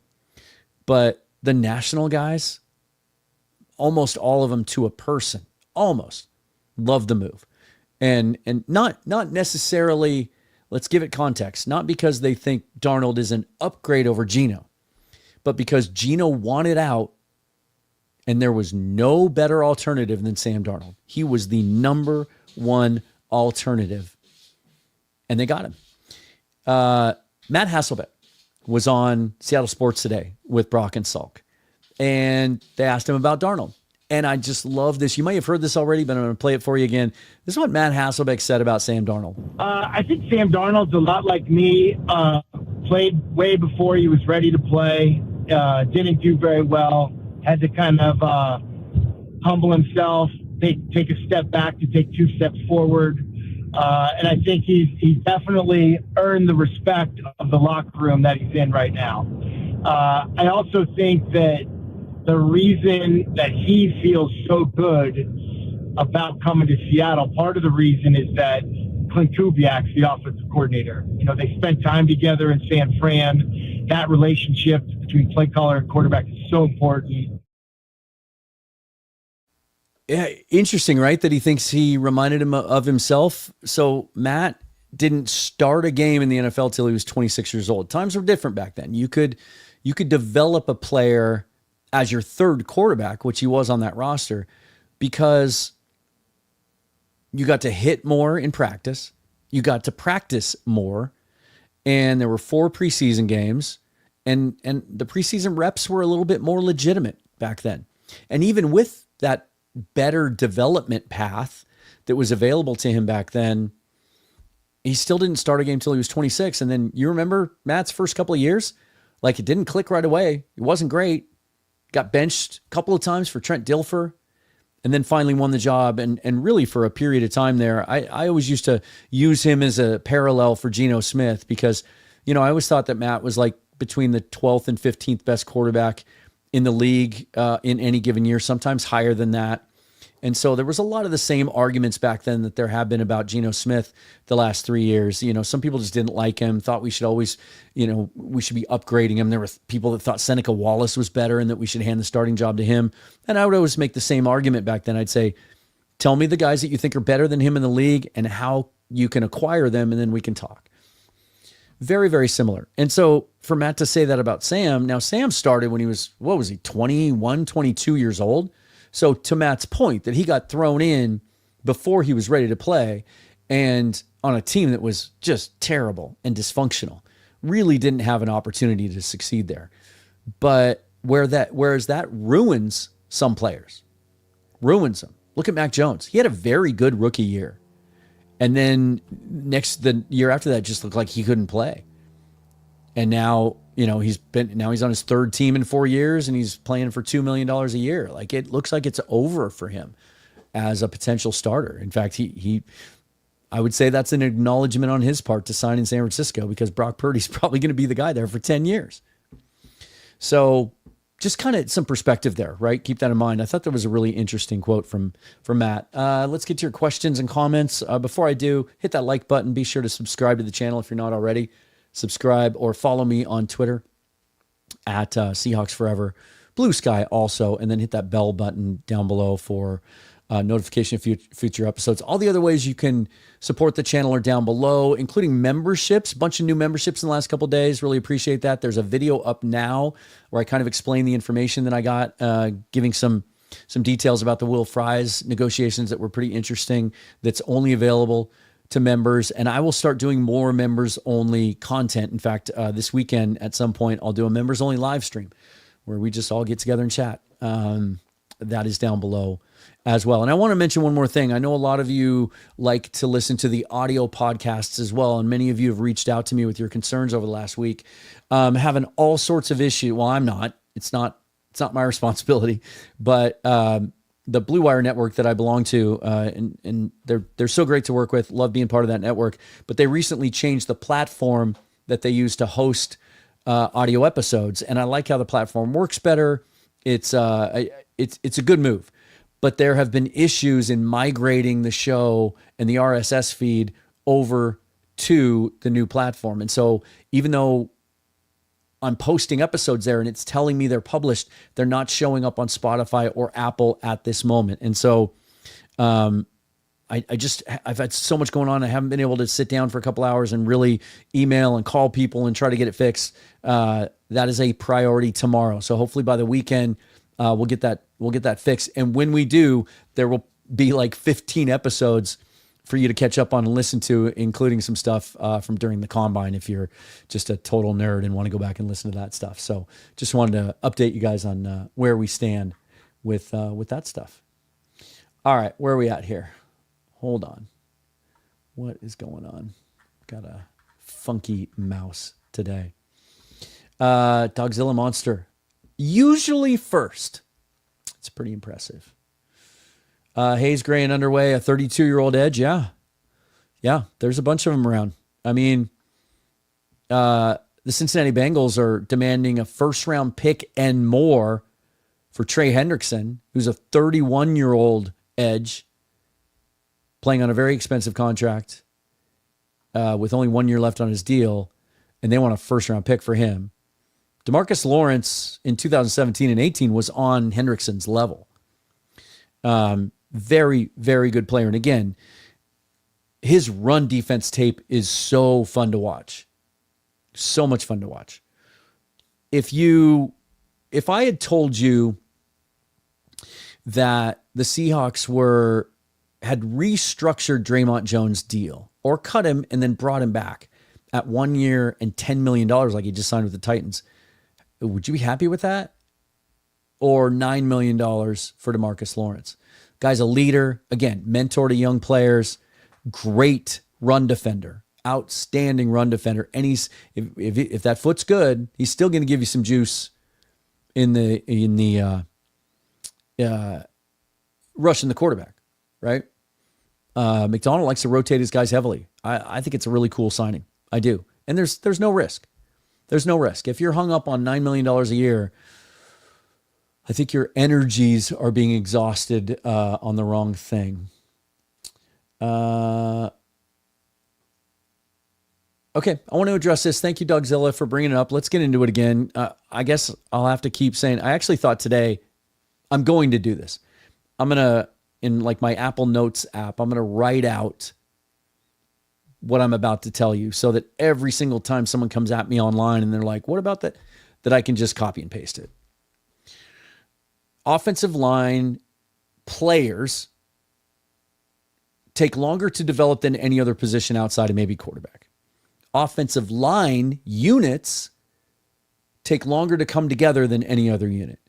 But the national guys, almost all of them to a person, almost love the move. And not necessarily, let's give it context, not because they think Darnold is an upgrade over Geno. but because Geno wanted out and there was no better alternative than Sam Darnold. He was the number one alternative, and they got him. Matt Hasselbeck was on Seattle Sports Today with Brock and Salk, and they asked him about Darnold. And I just love this. You might have heard this already, but I'm going to play it for you again. This is what Matt Hasselbeck said about Sam Darnold. I think Sam Darnold's a lot like me. Played way before he was ready to play. Didn't do very well. Had to kind of humble himself, take a step back to take 2 steps forward. And I think he's definitely earned the respect of the locker room that he's in right now. I also think that the reason that he feels so good about coming to Seattle, part of the reason is that Clint Kubiak's the offensive coordinator. You know, they spent time together in San Fran. That relationship between play caller and quarterback is so important. Yeah, interesting, right? That he thinks he reminded him of himself. So Matt didn't start a game in the NFL till he was 26 years old. Times were different back then. You could develop a player as your third quarterback, which he was on that roster, because you got to hit more in practice. You got to practice more. And there were 4 preseason games. And the preseason reps were a little bit more legitimate back then. And even with that better development path that was available to him back then, he still didn't start a game until he was 26. And then you remember Matt's first couple of years? Like, it didn't click right away. It wasn't great. Got benched a couple of times for Trent Dilfer, and then finally won the job. And really for a period of time there, I always used to use him as a parallel for Geno Smith because, you know, I always thought that Matt was like between the 12th and 15th best quarterback in the league in any given year, sometimes higher than that. And so there was a lot of the same arguments back then that there have been about Geno Smith the last 3 years. You know, some people just didn't like him, thought we should always, you know, we should be upgrading him. There were people that thought Seneca Wallace was better and that we should hand the starting job to him. And I would always make the same argument back then. I'd say, tell me the guys that you think are better than him in the league and how you can acquire them, and then we can talk. Very, very similar. And so for Matt to say that about Sam, now Sam started when he was, 21, 22 years old. So to Matt's point that he got thrown in before he was ready to play and on a team that was just terrible and dysfunctional, really didn't have an opportunity to succeed there. But whereas that ruins some players, ruins them. Look at Mac Jones. He had a very good rookie year. And then the year after that just looked like he couldn't play. And now, you know, he's on his 3rd team in 4 years and he's playing for $2 million a year. Like, it looks like it's over for him as a potential starter. In fact, I would say that's an acknowledgement on his part to sign in San Francisco, because Brock Purdy's probably going to be the guy there for 10 years. So just kind of some perspective there, right? Keep that in mind. I thought that was a really interesting quote from Matt. Let's get to your questions and comments. Before I do, hit that like button. Be sure to subscribe to the channel if you're not already. Subscribe or follow me on Twitter at Seahawks Forever, Blue Sky also, and then hit that bell button down below for notification of future episodes. All the other ways you can support the channel are down below, including memberships. A bunch of new memberships in the last couple of days. Really appreciate that. There's a video up now where I kind of explain the information that I got, giving some details about the Will Fries negotiations that were pretty interesting. That's only available to members, and I will start doing more members only content. In fact, this weekend at some point, I'll do a members only live stream where we just all get together and chat. That is down below as well. And I want to mention one more thing. I know a lot of you like to listen to the audio podcasts as well, and many of you have reached out to me with your concerns over the last week, having all sorts of issues. Well, I'm not. It's not my responsibility, but the Blue Wire network that I belong to, and they're so great to work with. Love being part of that network. But they recently changed the platform that they use to host audio episodes, and I like how the platform works better. It's a good move. But there have been issues in migrating the show and the RSS feed over to the new platform. And so even though I'm posting episodes there and it's telling me they're published, they're not showing up on Spotify or Apple at this moment. And so I've had so much going on. I haven't been able to sit down for a couple hours and really email and call people and try to get it fixed. That is a priority tomorrow. So hopefully by the weekend, we'll get that fixed. And when we do, there will be like 15 episodes for you to catch up on and listen to, including some stuff from during the combine if you're just a total nerd and want to go back and listen to that stuff. So just wanted to update you guys on where we stand with that stuff. All right, where are we at here? Hold on. What is going on? Got a funky mouse today. Dogzilla Monster. Usually first. It's pretty impressive. Hayes Gray and underway, a 32-year-old edge. Yeah. Yeah, there's a bunch of them around. I mean, the Cincinnati Bengals are demanding a first-round pick and more for Trey Hendrickson, who's a 31-year-old edge playing on a very expensive contract with only 1 year left on his deal, and they want a first-round pick for him. Demarcus Lawrence in 2017 and 18 was on Hendrickson's level. Very, very good player. And again, his run defense tape is so fun to watch. So much fun to watch. If I had told you that the Seahawks had restructured Draymond Jones' deal or cut him and then brought him back at 1 year and $10 million like he just signed with the Titans, would you be happy with that? Or $9 million for Demarcus Lawrence? Guy's a leader, again, mentor to young players, great run defender, outstanding run defender. And if that foot's good, he's still going to give you some juice in the rushing the quarterback, right? McDonald likes to rotate his guys heavily. I think it's a really cool signing. I do. And there's no risk. There's no risk. If you're hung up on $9 million a year, I think your energies are being exhausted on the wrong thing. Okay, I want to address this. Thank you, Dogzilla, for bringing it up. Let's get into it again. I guess I'll have to keep saying, I actually thought today I'm going to do this. I'm going to, in like my Apple Notes app, I'm going to write out what I'm about to tell you so that every single time someone comes at me online and they're like, what about that I can just copy and paste it. Offensive line players take longer to develop than any other position outside of maybe quarterback. Offensive line units take longer to come together than any other unit.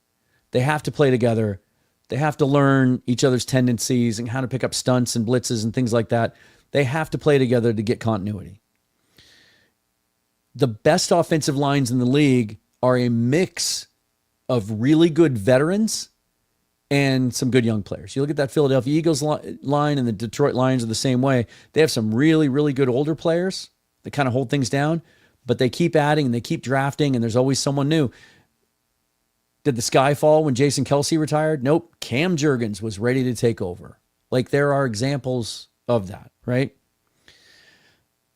They have to play together. They have to learn each other's tendencies and how to pick up stunts and blitzes and things like that. They have to play together to get continuity. The best offensive lines in the league are a mix of really good veterans and some good young players. You look at that Philadelphia Eagles line and the Detroit Lions are the same way. They have some really, really good older players that kind of hold things down, but they keep adding and they keep drafting and there's always someone new. Did the sky fall when Jason Kelce retired? Nope. Cam Jurgens was ready to take over. Like there are examples of that, right?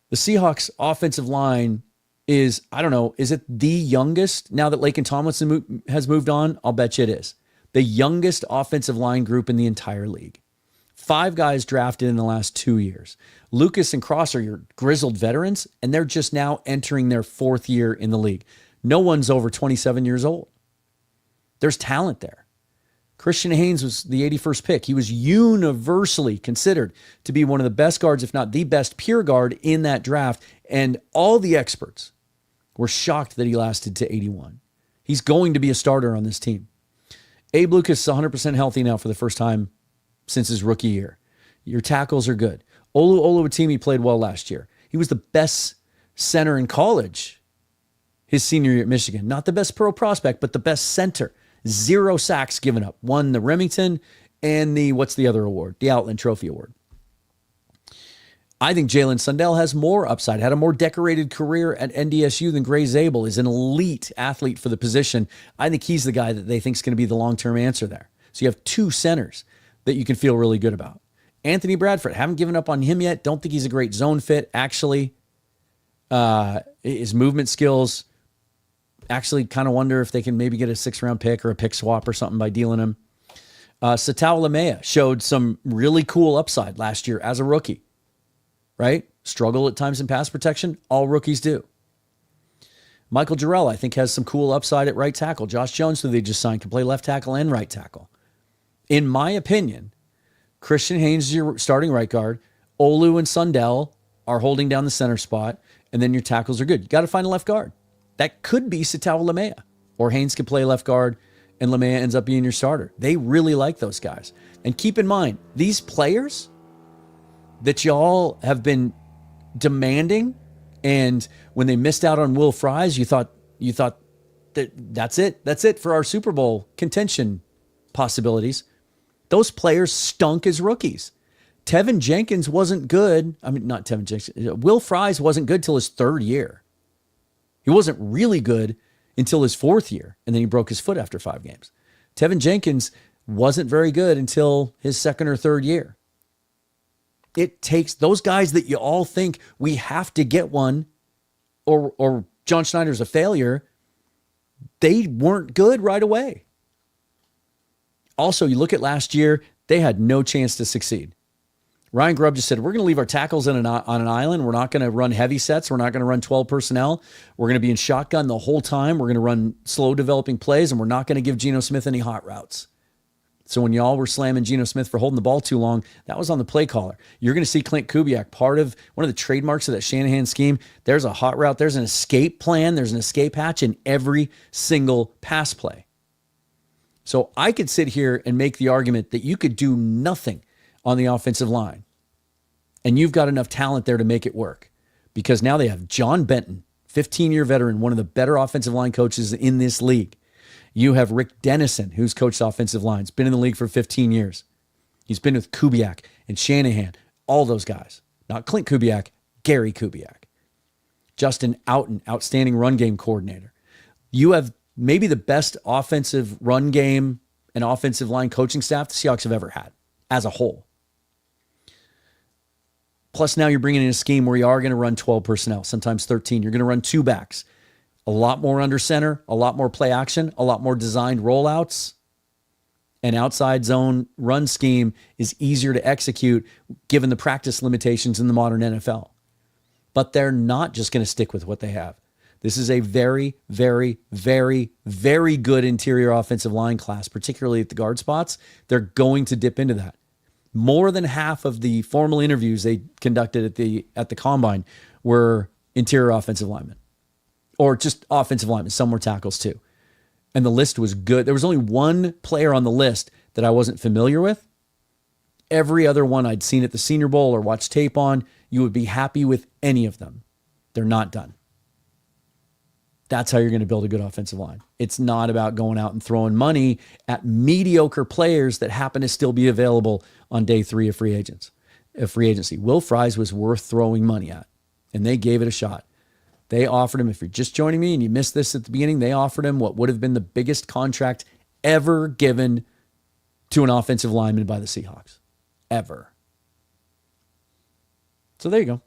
The Seahawks offensive line is, I don't know, is it the youngest now that Laken Tomlinson has moved on? I'll bet you it is. The youngest offensive line group in the entire league. 5 guys drafted in the last 2 years. Lucas and Cross are your grizzled veterans, and they're just now entering their 4th year in the league. No one's over 27 years old. There's talent there. Christian Haynes was the 81st pick. He was universally considered to be one of the best guards, if not the best pure guard in that draft. And all the experts were shocked that he lasted to 81. He's going to be a starter on this team. Abe Lucas is 100% healthy now for the first time since his rookie year. Your tackles are good. Olu Oluwatimi played well last year. He was the best center in college his senior year at Michigan. Not the best pro prospect, but the best center. 0 sacks given up. Won the Remington and what's the other award? The Outland Trophy Award. I think Jalen Sundell has more upside, had a more decorated career at NDSU than Gray Zabel, is an elite athlete for the position. I think he's the guy that they think is going to be the long-term answer there. So you have 2 centers that you can feel really good about. Anthony Bradford, haven't given up on him yet. Don't think he's a great zone fit, actually. His movement skills, actually kind of wonder if they can maybe get a 6th-round pick or a pick swap or something by dealing him. Seattle Seahawks showed some really cool upside last year as a rookie, right? Struggle at times in pass protection. All rookies do. Michael Jarrell, I think, has some cool upside at right tackle. Josh Jones, who they just signed, can play left tackle and right tackle. In my opinion, Christian Haynes is your starting right guard. Olu and Sundell are holding down the center spot, and then your tackles are good. You got to find a left guard. That could be Seattle Seahawks, or Haynes can play left guard, and Lamea ends up being your starter. They really like those guys. And keep in mind, these players that y'all have been demanding, and when they missed out on Will Fries, you thought that's it for our Super Bowl contention possibilities. Those players stunk as rookies. Tevin Jenkins wasn't good. I mean, not Tevin Jenkins. Will Fries wasn't good till his third year. He wasn't really good until his fourth year, and then he broke his foot after 5 games. Tevin Jenkins wasn't very good until his second or third year. It takes those guys that you all think we have to get one, or John Schneider's a failure. They weren't good right away. Also, you look at last year, they had no chance to succeed. Ryan Grubb just said, we're going to leave our tackles on an island. We're not going to run heavy sets. We're not going to run 12 personnel. We're going to be in shotgun the whole time. We're going to run slow developing plays, and we're not going to give Geno Smith any hot routes. So when y'all were slamming Geno Smith for holding the ball too long, that was on the play caller. You're going to see Clint Kubiak, part of one of the trademarks of that Shanahan scheme. There's a hot route. There's an escape plan. There's an escape hatch in every single pass play. So I could sit here and make the argument that you could do nothing on the offensive line, and you've got enough talent there to make it work, because now they have John Benton, 15-year veteran, one of the better offensive line coaches in this league. You have Rick Dennison, who's coached offensive lines, been in the league for 15 years. He's been with Kubiak and Shanahan, all those guys. Not Clint Kubiak, Gary Kubiak. Justin Outen, outstanding run game coordinator. You have maybe the best offensive run game and offensive line coaching staff the Seahawks have ever had as a whole. Plus now you're bringing in a scheme where you are going to run 12 personnel, sometimes 13. You're going to run 2 backs. A lot more under center, a lot more play action, a lot more designed rollouts. An outside zone run scheme is easier to execute given the practice limitations in the modern NFL. But they're not just going to stick with what they have. This is a very, very, very, very good interior offensive line class, particularly at the guard spots. They're going to dip into that. More than half of the formal interviews they conducted at the combine were interior offensive linemen, or just offensive linemen. Some were tackles too. And the list was good. There was only one player on the list that I wasn't familiar with. Every other one I'd seen at the Senior Bowl or watched tape on. You would be happy with any of them. They're not done. That's how you're going to build a good offensive line. It's not about going out and throwing money at mediocre players that happen to still be available on day 3 of free agency. Will Fries was worth throwing money at, and they gave it a shot. They offered him, if you're just joining me and you missed this at the beginning, they offered him what would have been the biggest contract ever given to an offensive lineman by the Seahawks. Ever. So there you go.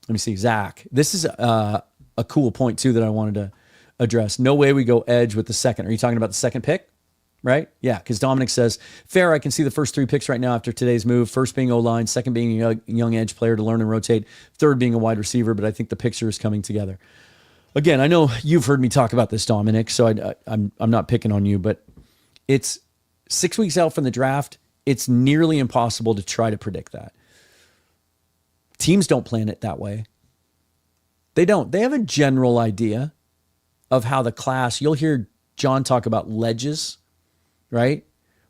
Let me see, Zach. This is a cool point, too, that I wanted to address. No way we go edge with the second. Are you talking about the second pick? Right? Yeah, because Dominic says, fair, I can see the first 3 picks right now after today's move. First being O-line, second being a young edge player to learn and rotate, third being a wide receiver, but I think the picture is coming together. Again, I know you've heard me talk about this, Dominic, so I'm not picking on you, but it's 6 weeks out from the draft. It's nearly impossible to try to predict that. Teams don't plan it that way. They don't. They have a general idea of how the class, you'll hear John talk about ledges, right?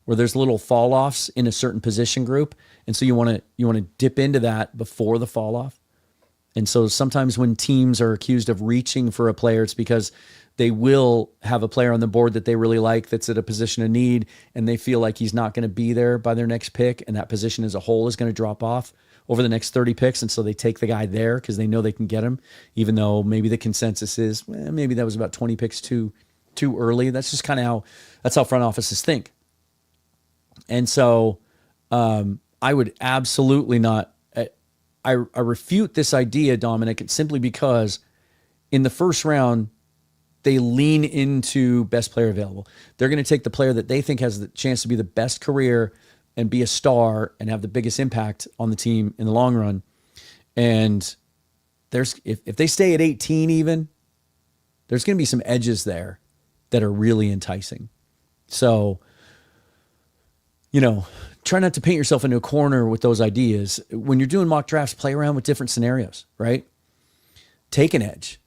Where there's little fall-offs in a certain position group. And so you want to dip into that before the fall-off. And so sometimes when teams are accused of reaching for a player, it's because they will have a player on the board that they really like that's at a position of need, and they feel like he's not going to be there by their next pick, and that position as a whole is going to drop off over the next 30 picks. And so they take the guy there because they know they can get him, even though maybe the consensus is, maybe that was about 20 picks too early. That's just kind of how front offices think. And so I would absolutely not, I refute this idea, Dominic, simply because in the first round, they lean into best player available. They're going to take the player that they think has the chance to be the best career and be a star and have the biggest impact on the team in the long run. And if they stay at 18 even, there's going to be some edges there that are really enticing. So, try not to paint yourself into a corner with those ideas. When you're doing mock drafts, play around with different scenarios, right? Take an edge.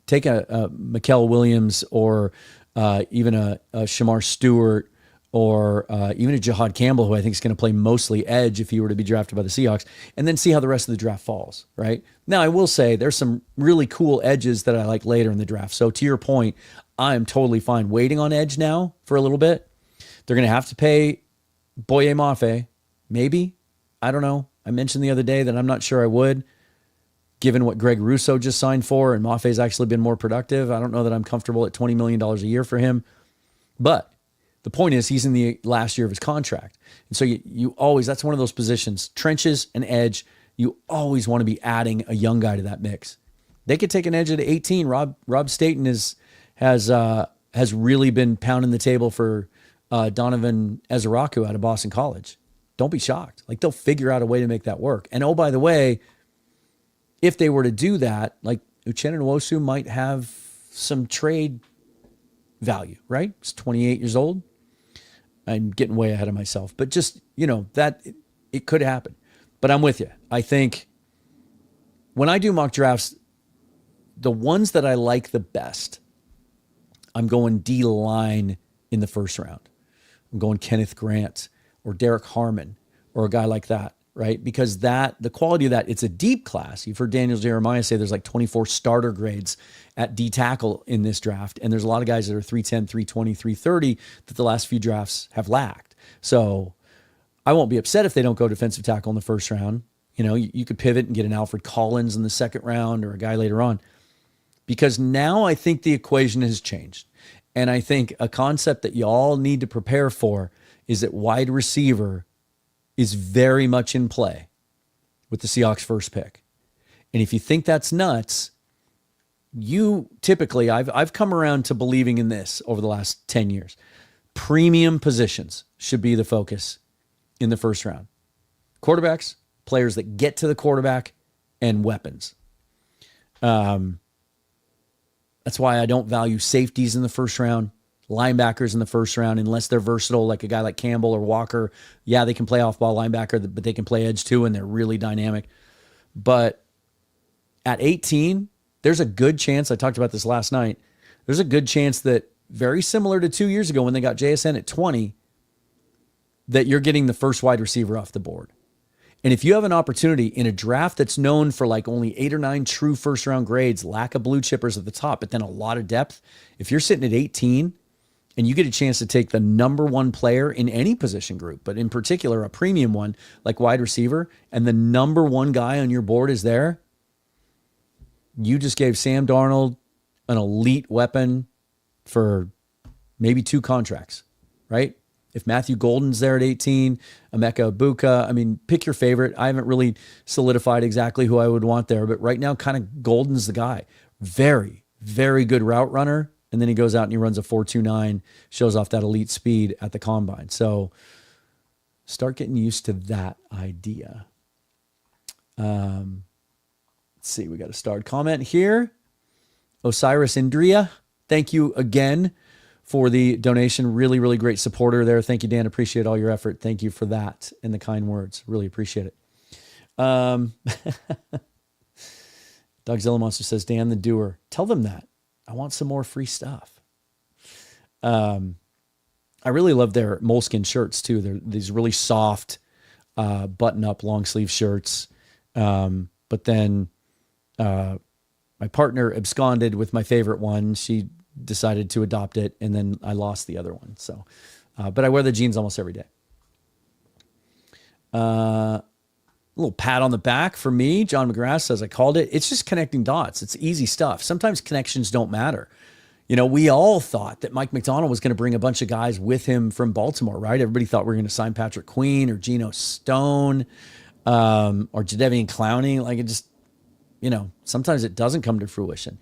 Take a Mikael Williams or even a Shamar Stewart or even a Jihad Campbell, who I think is going to play mostly edge if he were to be drafted by the Seahawks, and then see how the rest of the draft falls, right? Now, I will say there's some really cool edges that I like later in the draft. So to your point, I'm totally fine waiting on edge now for a little bit. They're going to have to pay Boye Mafe, maybe. I don't know. I mentioned the other day that I'm not sure I would, given what Greg Russo just signed for, and Maffe's actually been more productive. I don't know that I'm comfortable at $20 million a year for him. But the point is, he's in the last year of his contract. And so you always, that's one of those positions, trenches and edge, you always want to be adding a young guy to that mix. They could take an edge at 18. Rob Staten has really been pounding the table for Donovan Ezeraku out of Boston College. Don't be shocked. Like, they'll figure out a way to make that work. And oh, by the way, if they were to do that, like, Uchenna Nwosu might have some trade value, right? He's 28 years old. I'm getting way ahead of myself, but just, that it could happen. But I'm with you. I think when I do mock drafts, the ones that I like the best, I'm going D-line in the first round. I'm going Kenneth Grant or Derek Harmon or a guy like that, right? Because the quality of that, it's a deep class. You've heard Daniel Jeremiah say there's like 24 starter grades at D tackle in this draft. And there's a lot of guys that are 310, 320, 330 that the last few drafts have lacked. So I won't be upset if they don't go defensive tackle in the first round. You could pivot and get an Alfred Collins in the second round or a guy later on. Because now I think the equation has changed. And I think a concept that you all need to prepare for is that wide receiver is very much in play with the Seahawks first pick. And if you think that's nuts, you typically, I've come around to believing in this over the last 10 years. Premium positions should be the focus in the first round. Quarterbacks, players that get to the quarterback, and weapons. That's why I don't value safeties in the first round, linebackers in the first round, unless they're versatile, like a guy like Campbell or Walker. Yeah, they can play off-ball linebacker, but they can play edge too, and they're really dynamic. But at 18, there's a good chance, I talked about this last night, there's a good chance that, very similar to 2 years ago when they got JSN at 20, that you're getting the first wide receiver off the board. And if you have an opportunity in a draft that's known for like only 8 or 9 true first round grades, lack of blue chippers at the top, but then a lot of depth, if you're sitting at 18 and you get a chance to take the number one player in any position group, but in particular a premium one like wide receiver, and the number one guy on your board is there, you just gave Sam Darnold an elite weapon for maybe 2 contracts, right? If Matthew Golden's there at 18, Emeka Ibuka, pick your favorite. I haven't really solidified exactly who I would want there, but right now, kind of Golden's the guy. Very, very good route runner. And then he goes out and he runs a 4.29, shows off that elite speed at the combine. So start getting used to that idea. Let's see, we got a starred comment here. Osiris Indria, thank you again for the donation. Really, really great supporter there. Thank you, Dan. Appreciate all your effort. Thank you for that and the kind words. Really appreciate it. Doug Zillamonster says, Dan the doer. Tell them that. I want some more free stuff. I really love their moleskin shirts too. They're these really soft button-up long sleeve shirts. But then my partner absconded with my favorite one. She decided to adopt it, and then I lost the other one. So, but I wear the jeans almost every day. A little pat on the back for me. John McGrath says, I called it. It's just connecting dots. It's easy stuff. Sometimes connections don't matter. We all thought that Mike McDonald was going to bring a bunch of guys with him from Baltimore, right? Everybody thought we were going to sign Patrick Queen or Geno Stone or Jadeveon Clowney. Like, it just, sometimes it doesn't come to fruition.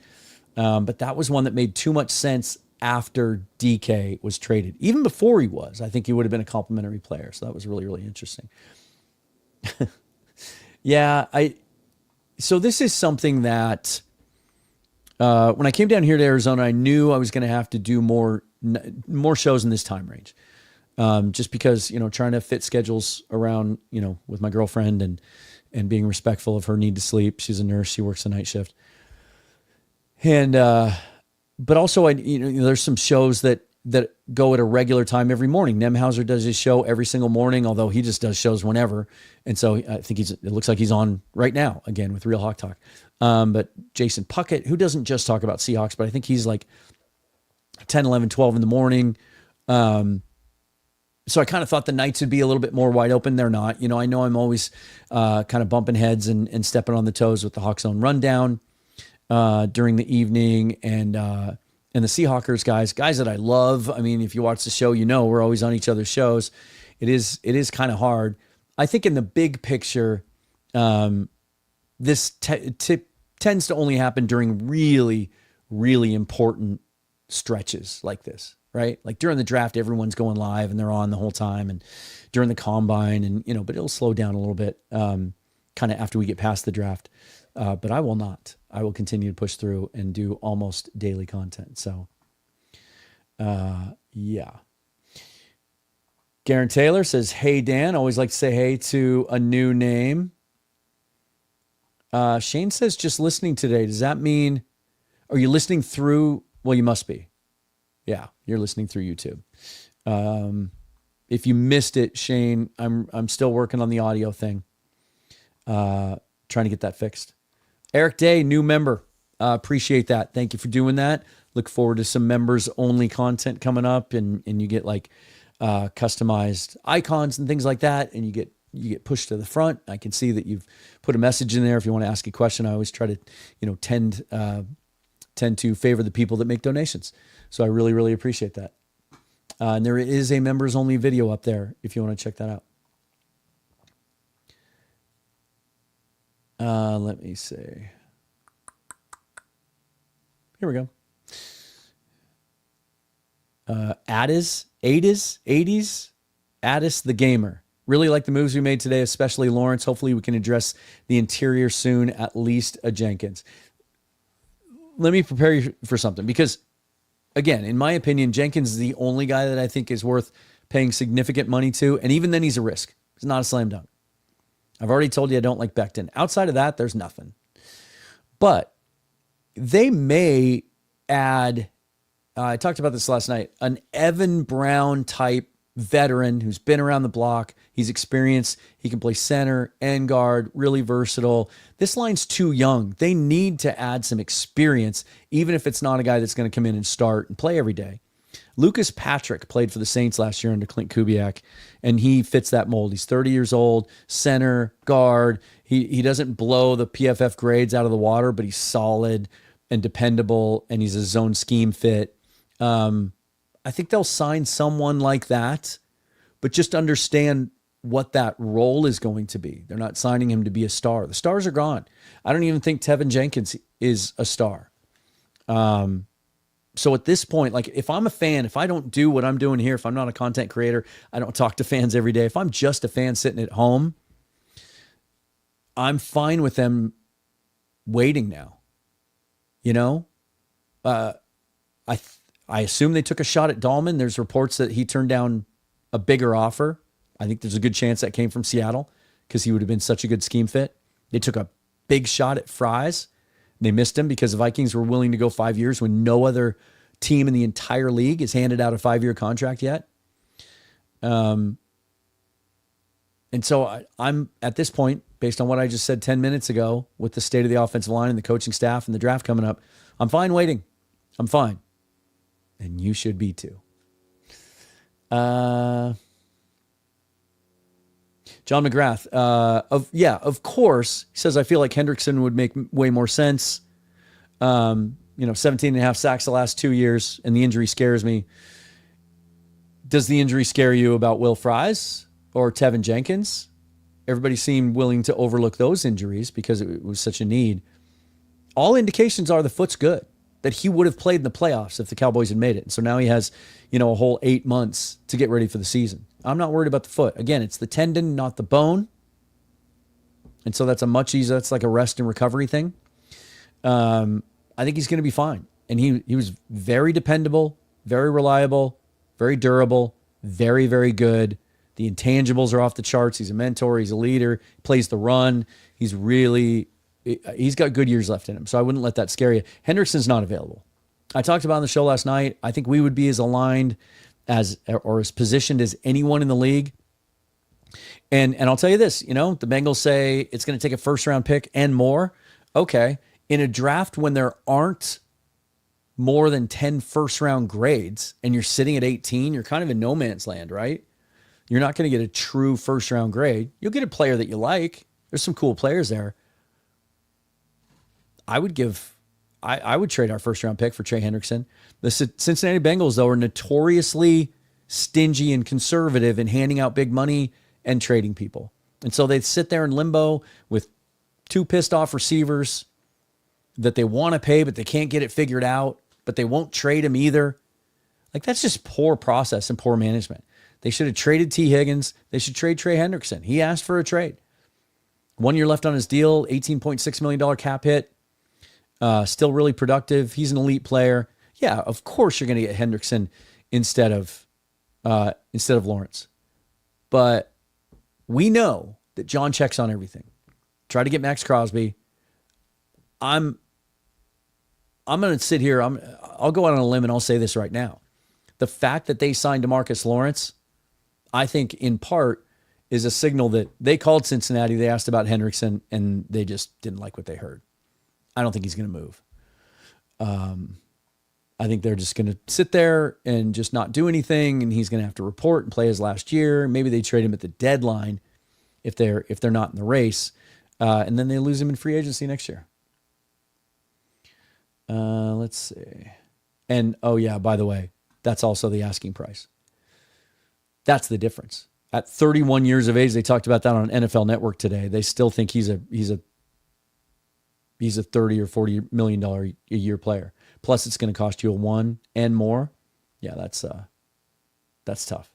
But that was one that made too much sense after DK was traded. Even before he was, I think he would have been a complimentary player. So that was really, really interesting. Yeah, so this is something that when I came down here to Arizona, I knew I was going to have to do more shows in this time range. Just because, trying to fit schedules around, with my girlfriend and being respectful of her need to sleep. She's a nurse. She works the night shift. And, but also there's some shows that go at a regular time every morning. Nemhauser does his show every single morning, although he just does shows whenever. And so I think it looks like he's on right now again with Real Hawk Talk. But Jason Puckett, who doesn't just talk about Seahawks, but I think he's like 10, 11, 12 in the morning. So I kind of thought the nights would be a little bit more wide open. They're not. I know I'm always kind of bumping heads and stepping on the toes with the Hawks Zone Rundown during the evening, and the Seahawkers guys that I love. I mean, if you watch the show, we're always on each other's shows. It is kind of hard. I think in the big picture, this tends to only happen during really, really important stretches like this, right? Like during the draft, everyone's going live and they're on the whole time, and during the combine, and but it'll slow down a little bit kind of after we get past the draft. But I will not. I will continue to push through and do almost daily content. So, yeah. Garen Taylor says, "Hey, Dan, always like to say hey to a new name." Shane says, "Just listening today. Does that mean, are you listening through?" Well, you must be. Yeah, you're listening through YouTube. If you missed it, Shane, I'm still working on the audio thing. Trying to get that fixed. Eric Day, new member. Appreciate that. Thank you for doing that. Look forward to some members only content coming up, and you get like customized icons and things like that, and you get pushed to the front. I can see that you've put a message in there. If you want to ask a question, I always try to tend to favor the people that make donations. So I really, really appreciate that. And there is a members only video up there if you want to check that out. Let me see. Here we go. Addis the gamer. Really like the moves we made today, especially Lawrence. Hopefully we can address the interior soon, at least a Jenkins. Let me prepare you for something, because again, in my opinion, Jenkins is the only guy that I think is worth paying significant money to. And even then he's a risk. It's not a slam dunk. I've already told you I don't like Becton. Outside of that, there's nothing. But they may add, I talked about this last night, an Evan Brown type veteran who's been around the block. He's experienced. He can play center and guard, really versatile. This line's too young. They need to add some experience, even if it's not a guy that's going to come in and start and play every day. Lucas Patrick played for the Saints last year under Clint Kubiak, and he fits that mold. He's 30 years old, center, guard. He doesn't blow the PFF grades out of the water, but he's solid and dependable, and he's a zone scheme fit. I think they'll sign someone like that, but just understand what that role is going to be. They're not signing him to be a star. The stars are gone. I don't even think Tevin Jenkins is a star. So at this point, like if I'm a fan, if I don't do what I'm doing here, if I'm not a content creator, I don't talk to fans every day. If I'm just a fan sitting at home, I'm fine with them waiting now. I assume they took a shot at Dahlman. There's reports that he turned down a bigger offer. I think there's a good chance that came from Seattle because he would have been such a good scheme fit. They took a big shot at Fries. They missed him because the Vikings were willing to go 5 years when no other team in the entire league has handed out a 5-year contract yet. And so I'm at this point, based on what I just said 10 minutes ago, with the state of the offensive line and the coaching staff and the draft coming up, I'm fine waiting. I'm fine. And you should be too. John McGrath, of course, he says, I feel like Hendrickson would make way more sense. 17 and a half sacks the last 2 years, and the injury scares me. Does the injury scare you about Will Fries or Tevin Jenkins? Everybody seemed willing to overlook those injuries because it was such a need. All indications are the foot's good. that he would have played in the playoffs if the Cowboys had made it. And so now he has, a whole 8 months to get ready for the season. I'm not worried about the foot. Again, it's the tendon, not the bone. And so that's a much easier, that's like a rest and recovery thing. I think he's going to be fine. And he was very dependable, very reliable, very durable, very, very good. The intangibles are off the charts. He's a mentor. He's a leader. He plays the run. He's got good years left in him. So I wouldn't let that scare you. Hendrickson's not available. I talked about on the show last night. I think we would be as aligned or as positioned as anyone in the league. And I'll tell you this, the Bengals say it's going to take a first round pick and more. Okay. In a draft when there aren't more than 10 first round grades and you're sitting at 18, you're kind of in no man's land, right? You're not going to get a true first round grade. You'll get a player that you like. There's some cool players there. I would trade our first round pick for Trey Hendrickson. The Cincinnati Bengals, though, are notoriously stingy and conservative in handing out big money and trading people. And so they sit there in limbo with 2 pissed off receivers that they want to pay, but they can't get it figured out, but they won't trade him either. Like, that's just poor process and poor management. They should have traded T. Higgins. They should trade Trey Hendrickson. He asked for a trade. 1 year left on his deal, $18.6 million cap hit. Still really productive. He's an elite player. Yeah, of course you're going to get Hendrickson instead of Lawrence. But we know that John checks on everything. Try to get Max Crosby. I'm going to sit here. I'll go out on a limb and I'll say this right now. The fact that they signed Demarcus Lawrence, I think in part is a signal that they called Cincinnati. They asked about Hendrickson and they just didn't like what they heard. I don't think he's going to move. I think they're just going to sit there and just not do anything, and he's going to have to report and play his last year. Maybe they trade him at the deadline if they're not in the race, and then they lose him in free agency next year. Let's see. And, oh yeah, by the way, that's also the asking price. That's the difference. At 31 years of age, they talked about that on NFL Network today. They still think he's a $30 or $40 million a year player. Plus, it's going to cost you a 1 and more. Yeah, that's tough.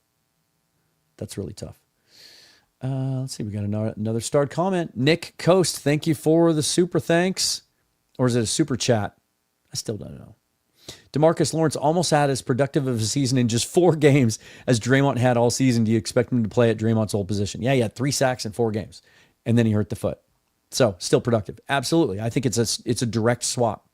That's really tough. Let's see. We got another starred comment. Nick Coast, thank you for the super thanks. Or is it a super chat? I still don't know. Demarcus Lawrence almost had as productive of a season in just 4 games as Draymond had all season. Do you expect him to play at Draymond's old position? Yeah, he had 3 sacks in 4 games, and then he hurt the foot. So still productive. Absolutely. I think it's a direct swap.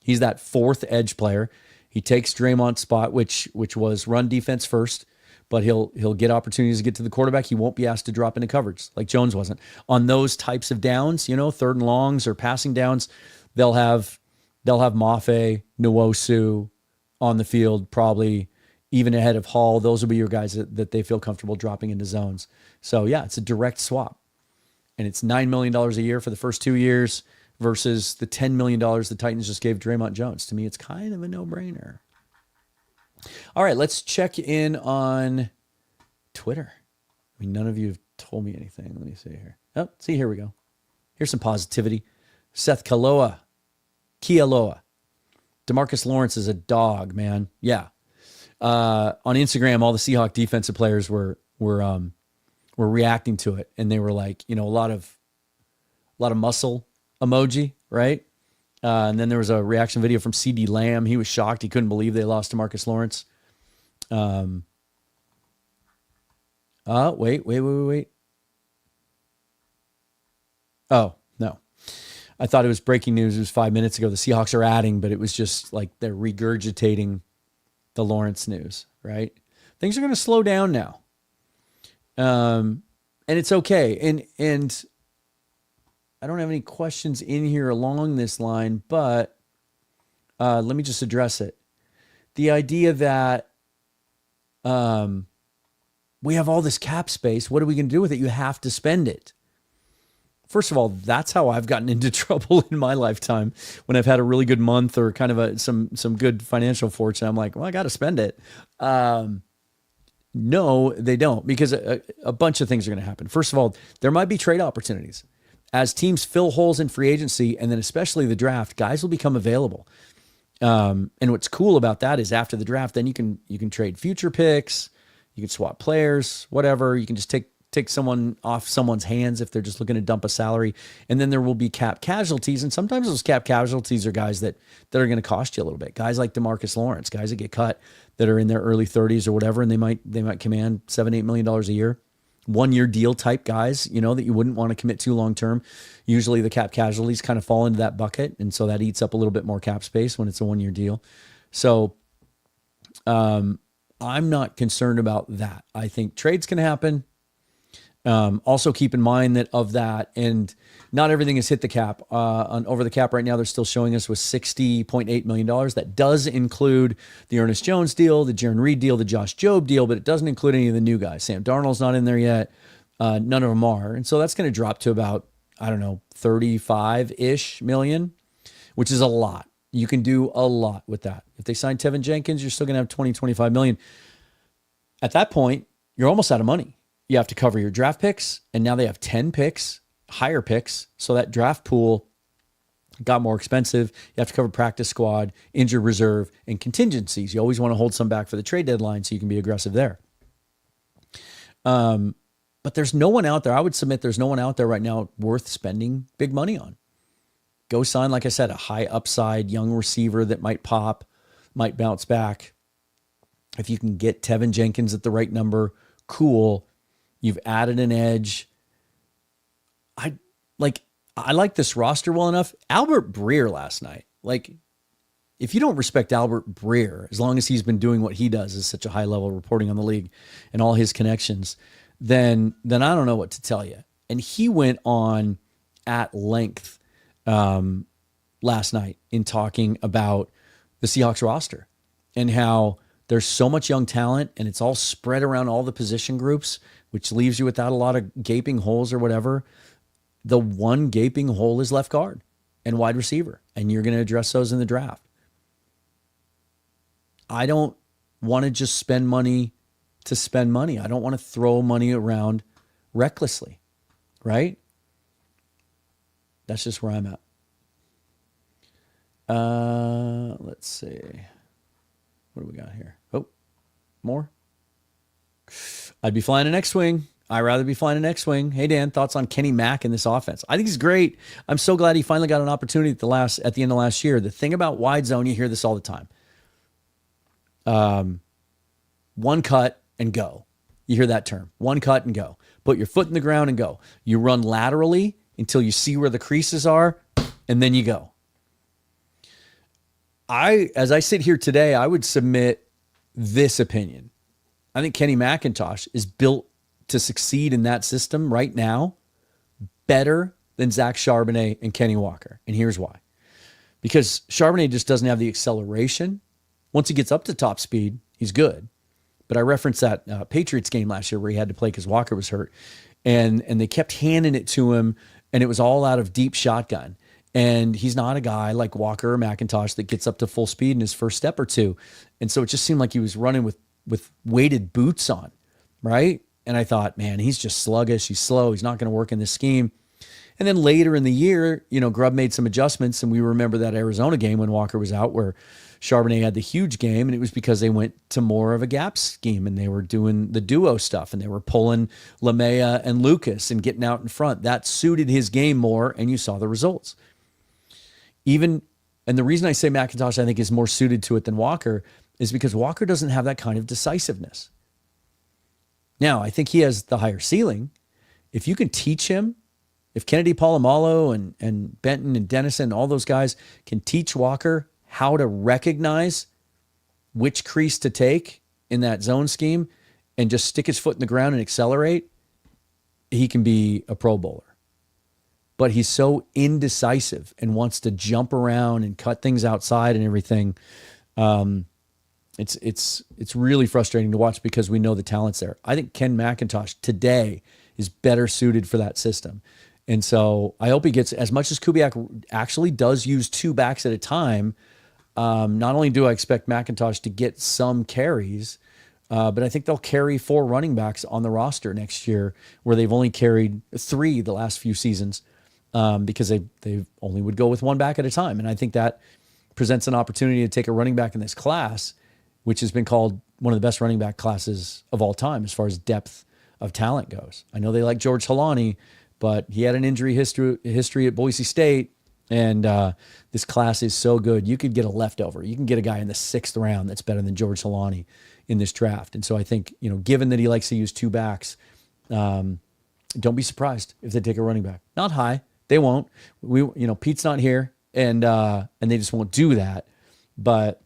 He's that 4th edge player. He takes Draymond's spot, which was run defense first, but he'll get opportunities to get to the quarterback. He won't be asked to drop into coverage like Jones wasn't. On those types of downs, 3rd and longs or passing downs, they'll have Mafe, Nwosu on the field, probably even ahead of Hall. Those will be your guys that they feel comfortable dropping into zones. So yeah, it's a direct swap. And it's $9 million a year for the first 2 years versus the $10 million the Titans just gave Draymond Jones. To me, it's kind of a no-brainer. All right, let's check in on Twitter. I mean, none of you have told me anything. Let me see here. Oh, see, here we go. Here's some positivity. Seth Kialoa. Demarcus Lawrence is a dog, man. Yeah. On Instagram, all the Seahawk defensive players were reacting to it, and they were like, a lot of muscle emoji, right? And then there was a reaction video from CD Lamb. He was shocked. He couldn't believe they lost to Demarcus Lawrence. Wait. Oh, no. I thought it was breaking news. It was 5 minutes ago. The Seahawks are adding, but it was just like they're regurgitating the Lawrence news, right? Things are going to slow down now. And it's okay. And I don't have any questions in here along this line, but let me just address it. The idea that we have all this cap space, what are we going to do with it? You have to spend it. First of all, that's how I've gotten into trouble in my lifetime when I've had a really good month or kind of some good financial fortune. I'm like, well, I got to spend it. No, they don't, because a bunch of things are going to happen. First of all, there might be trade opportunities. As teams fill holes in free agency, and then especially the draft, guys will become available. And what's cool about that is after the draft, then you can trade future picks, you can swap players, whatever. You can just take someone off someone's hands if they're just looking to dump a salary. And then there will be cap casualties. And sometimes those cap casualties are guys that are going to cost you a little bit. Guys like Demarcus Lawrence, guys that get cut that are in their early 30s or whatever, and they might command $7-8 million a year. 1-year deal type guys, that you wouldn't want to commit to long term. Usually the cap casualties kind of fall into that bucket. And so that eats up a little bit more cap space when it's a 1-year deal. So I'm not concerned about that. I think trades can happen. Also keep in mind that of that, and not everything has hit the cap. On over the cap right now, they're still showing us with $60.8 million. That does include the Ernest Jones deal, the Jaron Reed deal, the Josh Jobe deal, but it doesn't include any of the new guys. Sam Darnold's not in there yet. None of them are. And so that's going to drop to about, 35-ish million, which is a lot. You can do a lot with that. If they sign Tevin Jenkins, you're still going to have 25 million. At that point, you're almost out of money. You have to cover your draft picks, and now they have 10 picks, higher picks. So that draft pool got more expensive. You have to cover practice squad, injured reserve, and contingencies. You always want to hold some back for the trade deadline so you can be aggressive there. But there's no one out there. I would submit there's no one out there right now worth spending big money on. Go sign, like I said, a high upside young receiver that might pop, might bounce back. If you can get Tevin Jenkins at the right number, cool. You've added an edge. I like this roster well enough. Albert Breer last night. If you don't respect Albert Breer, as long as he's been doing what he does, is such a high level reporting on the league and all his connections, then I don't know what to tell you. And he went on at length last night in talking about the Seahawks roster and how there's so much young talent and it's all spread around all the position groups, which leaves you without a lot of gaping holes or whatever. The one gaping hole is left guard and wide receiver, and you're going to address those in the draft. I don't want to just spend money to spend money. I don't want to throw money around recklessly, right? That's just where I'm at. Let's see. What do we got here? Oh, more? I'd be flying an X-Wing. I'd rather be flying an X-Wing. Hey, Dan, thoughts on Kenny Mack in this offense? I think he's great. I'm so glad he finally got an opportunity at the end of last year. The thing about wide zone, you hear this all the time. One cut and go. You hear that term. One cut and go. Put your foot in the ground and go. You run laterally until you see where the creases are, and then you go. As I sit here today, I would submit this opinion. I think Kenny McIntosh is built to succeed in that system right now better than Zach Charbonnet and Kenny Walker. And here's why. Because Charbonnet just doesn't have the acceleration. Once he gets up to top speed, he's good. But I referenced that Patriots game last year where he had to play because Walker was hurt. And they kept handing it to him, and it was all out of deep shotgun. And he's not a guy like Walker or McIntosh that gets up to full speed in his first step or two. And so it just seemed like he was running with weighted boots on, right? And I thought, man, he's just sluggish. He's slow. He's not going to work in this scheme. And then later in the year, Grubb made some adjustments, and we remember that Arizona game when Walker was out where Charbonnet had the huge game, and it was because they went to more of a gap scheme, and they were doing the duo stuff, and they were pulling LaMea and Lucas and getting out in front. That suited his game more, and you saw the results. And the reason I say McIntosh, I think, is more suited to it than Walker is because Walker doesn't have that kind of decisiveness. Now, I think he has the higher ceiling. If you can teach him, if Kennedy Polamalu and Benton and Dennison, all those guys can teach Walker how to recognize which crease to take in that zone scheme and just stick his foot in the ground and accelerate, he can be a Pro Bowler. But he's so indecisive and wants to jump around and cut things outside and everything. It's really frustrating to watch because we know the talent's there. I think Ken McIntosh today is better suited for that system. And so I hope he gets, as much as Kubiak actually does use two backs at a time, not only do I expect McIntosh to get some carries, but I think they'll carry 4 running backs on the roster next year where they've only carried 3 the last few seasons because they only would go with one back at a time. And I think that presents an opportunity to take a running back in this class, which has been called one of the best running back classes of all time as far as depth of talent goes. I know they like George Halani, but he had an injury history at Boise State, and this class is so good. You could get a leftover. You can get a guy in the 6th round that's better than George Halani in this draft. And so I think, given that he likes to use 2 backs, don't be surprised if they take a running back. Not high. They won't. Pete's not here, and they just won't do that. But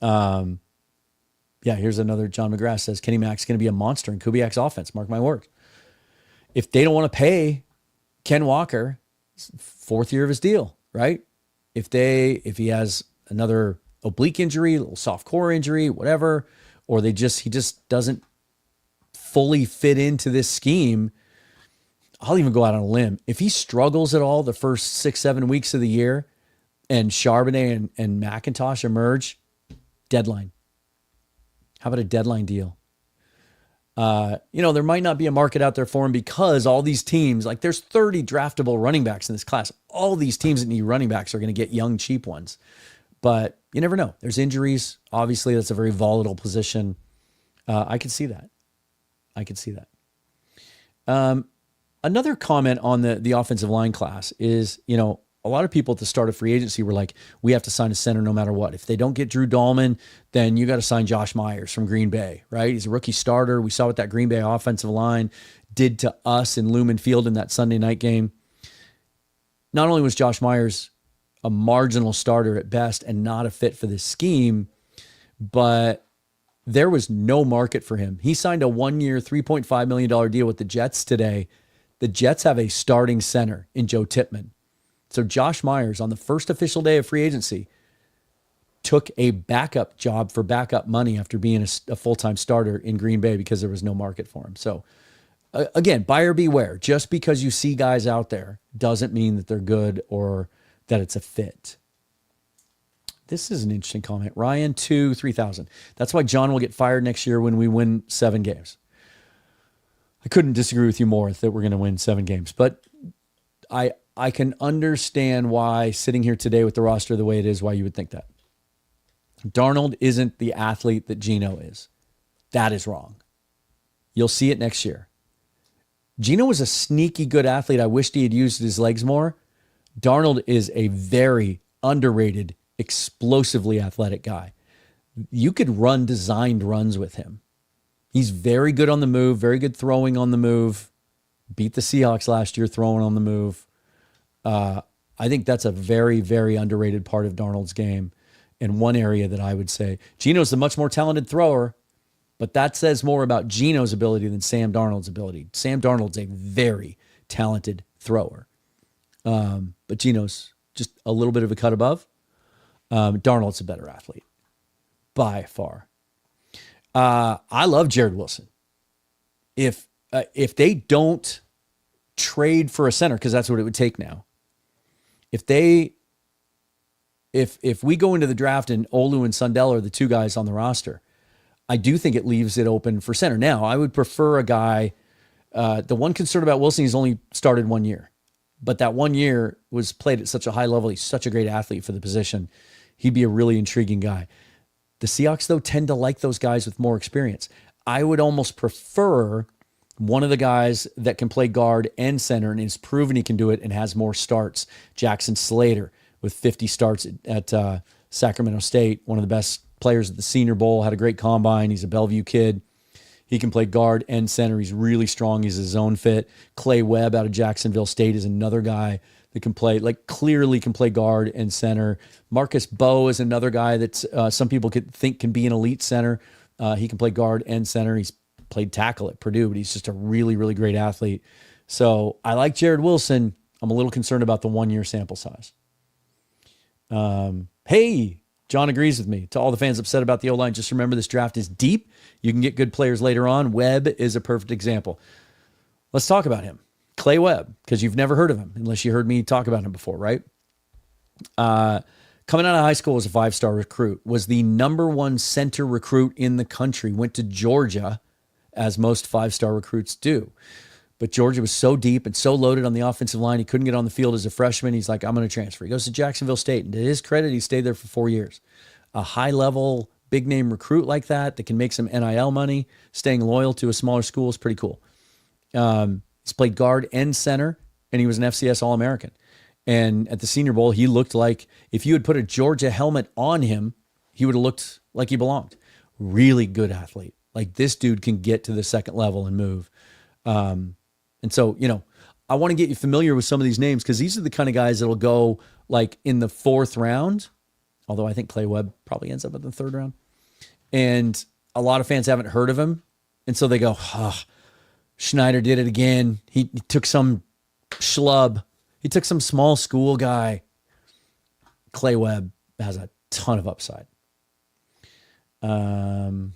yeah, here's another. John McGrath says Kenny Mack's going to be a monster in Kubiak's offense. Mark my words. If they don't want to pay Ken Walker, 4th year of his deal, right? If he has another oblique injury, a little soft core injury, whatever, or he just doesn't fully fit into this scheme, I'll even go out on a limb. If he struggles at all the first 6-7 weeks of the year, and Charbonnet and McIntosh emerge, deadline. How about a deadline deal? There might not be a market out there for him because all these teams, like there's 30 draftable running backs in this class. All these teams that need running backs are going to get young, cheap ones. But you never know. There's injuries. Obviously, that's a very volatile position. I could see that. Another comment on the offensive line class is, a lot of people at the start of free agency were like, we have to sign a center no matter what. If they don't get Drew Dahlman, then you got to sign Josh Myers from Green Bay, right? He's a rookie starter. We saw what that Green Bay offensive line did to us in Lumen Field in that Sunday night game. Not only was Josh Myers a marginal starter at best and not a fit for this scheme, but there was no market for him. He signed a 1-year, $3.5 million deal with the Jets today. The Jets have a starting center in Joe Tippmann. So Josh Myers, on the first official day of free agency, took a backup job for backup money after being a full-time starter in Green Bay because there was no market for him. So again, buyer beware. Just because you see guys out there doesn't mean that they're good or that it's a fit. This is an interesting comment. Ryan 3000. That's why John will get fired next year when we win 7 games. I couldn't disagree with you more that we're going to win 7 games, but I can understand why, sitting here today with the roster the way it is, why you would think that. Darnold isn't the athlete that Geno is. That is wrong. You'll see it next year. Geno was a sneaky good athlete. I wished he had used his legs more. Darnold is a very underrated, explosively athletic guy. You could run designed runs with him. He's very good on the move, very good throwing on the move. Beat the Seahawks last year throwing on the move. I think that's a very, very underrated part of Darnold's game, and one area that I would say Geno's a much more talented thrower, but that says more about Geno's ability than Sam Darnold's ability. Sam Darnold's a very talented thrower, but Geno's just a little bit of a cut above. Darnold's a better athlete by far. I love Jared Wilson. If they don't trade for a center, because that's what it would take now. If we go into the draft and Olu and Sundell are the 2 guys on the roster, I do think it leaves it open for center. Now, I would prefer a guy. The one concern about Wilson, he's only started 1 year, but that 1 year was played at such a high level. He's such a great athlete for the position. He'd be a really intriguing guy. The Seahawks, though, tend to like those guys with more experience. I would almost prefer one of the guys that can play guard and center and has proven he can do it and has more starts. Jackson Slater with 50 starts at Sacramento State, one of the best players at the Senior Bowl, had a great combine. He's a Bellevue kid. He can play guard and center. He's really strong. He's a zone fit. Clay Webb out of Jacksonville State is another guy that can play, clearly can play guard and center. Marcus Bowe is another guy that some people could think can be an elite center. He can play guard and center. He's played tackle at Purdue, but he's just a really, really great athlete. So I like Jared Wilson. I'm a little concerned about the 1-year sample size. Hey, John agrees with me. To all the fans upset about the O-line, just remember this draft is deep. You can get good players later on. Webb is a perfect example. Let's talk about him. Clay Webb, because you've never heard of him unless you heard me talk about him before, right? Coming out of high school as a 5-star recruit, was the #1 center recruit in the country, went to Georgia, as most 5-star recruits do. But Georgia was so deep and so loaded on the offensive line, he couldn't get on the field as a freshman. He's like, I'm going to transfer. He goes to Jacksonville State. And to his credit, he stayed there for 4 years. A high-level, big-name recruit like that can make some NIL money, staying loyal to a smaller school is pretty cool. He's played guard and center, and he was an FCS All-American. And at the Senior Bowl, he looked like, if you had put a Georgia helmet on him, he would have looked like he belonged. Really good athlete. Like, this dude can get to the second level and move. And so, I want to get you familiar with some of these names because these are the kind of guys that'll go like in the 4th round, although I think Clay Webb probably ends up in the 3rd round. And a lot of fans haven't heard of him. And so they go, Schneider did it again. He took some schlub. He took some small school guy. Clay Webb has a ton of upside. Any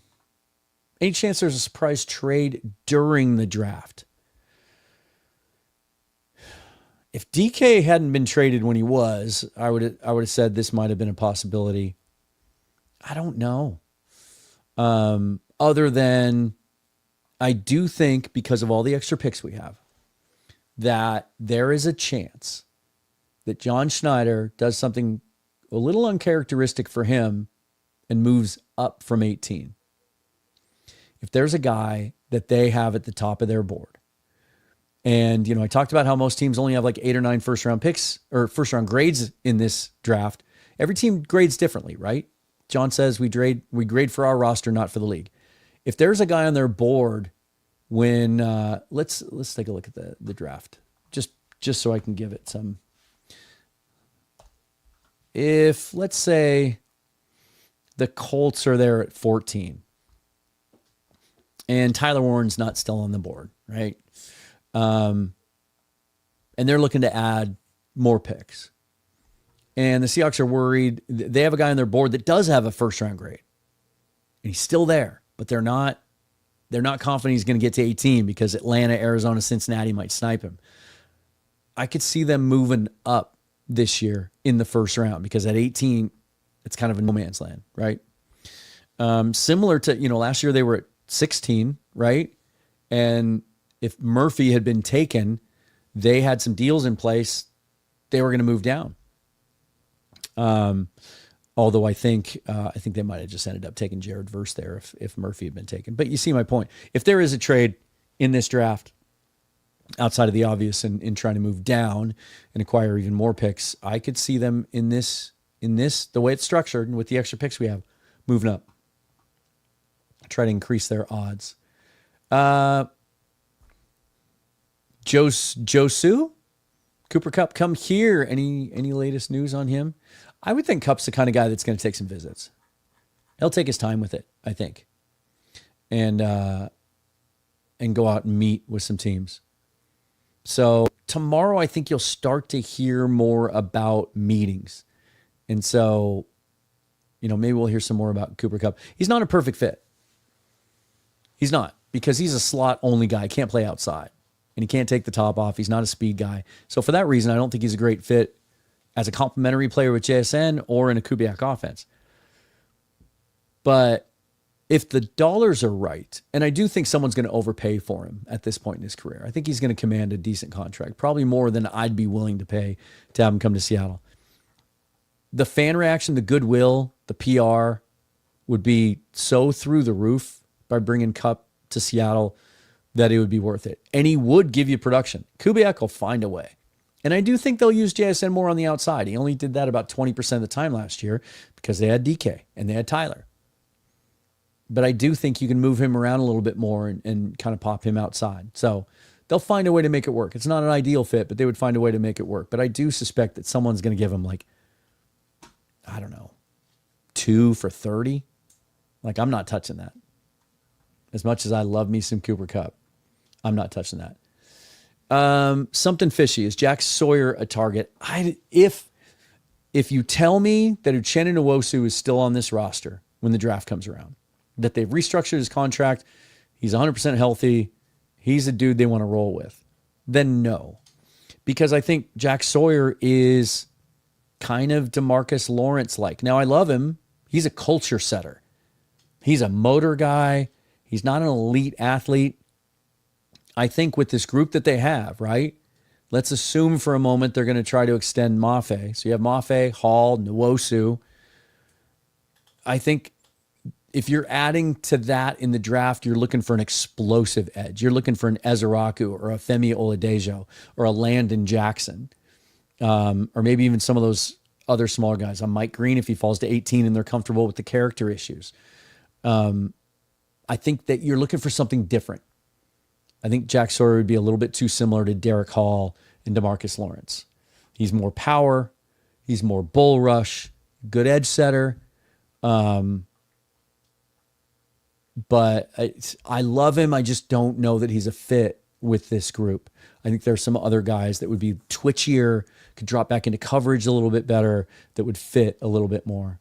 chance there's a surprise trade during the draft? If DK hadn't been traded when he was, I would have said this might have been a possibility. I don't know. Other than I do think because of all the extra picks we have, that there is a chance that John Schneider does something a little uncharacteristic for him and moves up from 18. If there's a guy that they have at the top of their board, and, I talked about how most teams only have like 8 or 9 first-round picks or first-round grades in this draft. Every team grades differently, right? John says we grade for our roster, not for the league. If there's a guy on their board when let's take a look at the draft, just so I can give it some. If, let's say, the Colts are there at 14, and Tyler Warren's not still on the board, right? And they're looking to add more picks. And the Seahawks are worried. They have a guy on their board that does have a first-round grade. And he's still there, but they're not confident he's going to get to 18 because Atlanta, Arizona, Cincinnati might snipe him. I could see them moving up this year in the first round because at 18, it's kind of a no man's land, right? Similar to, last year they were at 16, right? And if Murphy had been taken, they had some deals in place. They were going to move down. Although I think they might have just ended up taking Jared Verse there if Murphy had been taken. But you see my point. If there is a trade in this draft outside of the obvious and trying to move down and acquire even more picks, I could see them in this the way it's structured and with the extra picks we have, moving up. Try to increase their odds. Josu? Cooper Kupp, come here. Any latest news on him? I would think Kupp's the kind of guy that's going to take some visits. He'll take his time with it, I think. And go out and meet with some teams. So tomorrow I think you'll start to hear more about meetings. And so, maybe we'll hear some more about Cooper Kupp. He's not a perfect fit. He's not, because he's a slot-only guy. He can't play outside. And he can't take the top off. He's not a speed guy. So for that reason, I don't think he's a great fit as a complementary player with JSN or in a Kubiak offense. But if the dollars are right, and I do think someone's going to overpay for him at this point in his career. I think he's going to command a decent contract, probably more than I'd be willing to pay to have him come to Seattle. The fan reaction, the goodwill, the PR would be so through the roof by bringing Kupp to Seattle that it would be worth it. And he would give you production. Kubiak will find a way. And I do think they'll use JSN more on the outside. He only did that about 20% of the time last year because they had DK and they had Tyler. But I do think you can move him around a little bit more and kind of pop him outside. So they'll find a way to make it work. It's not an ideal fit, but they would find a way to make it work. But I do suspect that someone's going to give him 2 for 30. I'm not touching that. As much as I love me some Cooper Kupp, I'm not touching that. Something fishy. Is Jack Sawyer a target? If you tell me that Uchenna Nwosu is still on this roster when the draft comes around, that they've restructured his contract, he's 100% healthy, he's a dude they want to roll with, then no. Because I think Jack Sawyer is kind of Demarcus Lawrence-like. Now, I love him. He's a culture setter. He's a motor guy. He's not an elite athlete. I think with this group that they have, right? Let's assume for a moment they're going to try to extend Mafe. So you have Mafe, Hall, Nwosu. I think if you're adding to that in the draft, you're looking for an explosive edge. You're looking for an Ezeraku or a Femi Oladejo or a Landon Jackson, or maybe even some of those other smaller guys. On Mike Green, if he falls to 18 and they're comfortable with the character issues. I think that you're looking for something different. I think Jack Sawyer would be a little bit too similar to Derek Hall and Demarcus Lawrence. He's more power. He's more bull rush, good edge setter. But I love him. I just don't know that he's a fit with this group. I think there's some other guys that would be twitchier, could drop back into coverage a little bit better, that would fit a little bit more.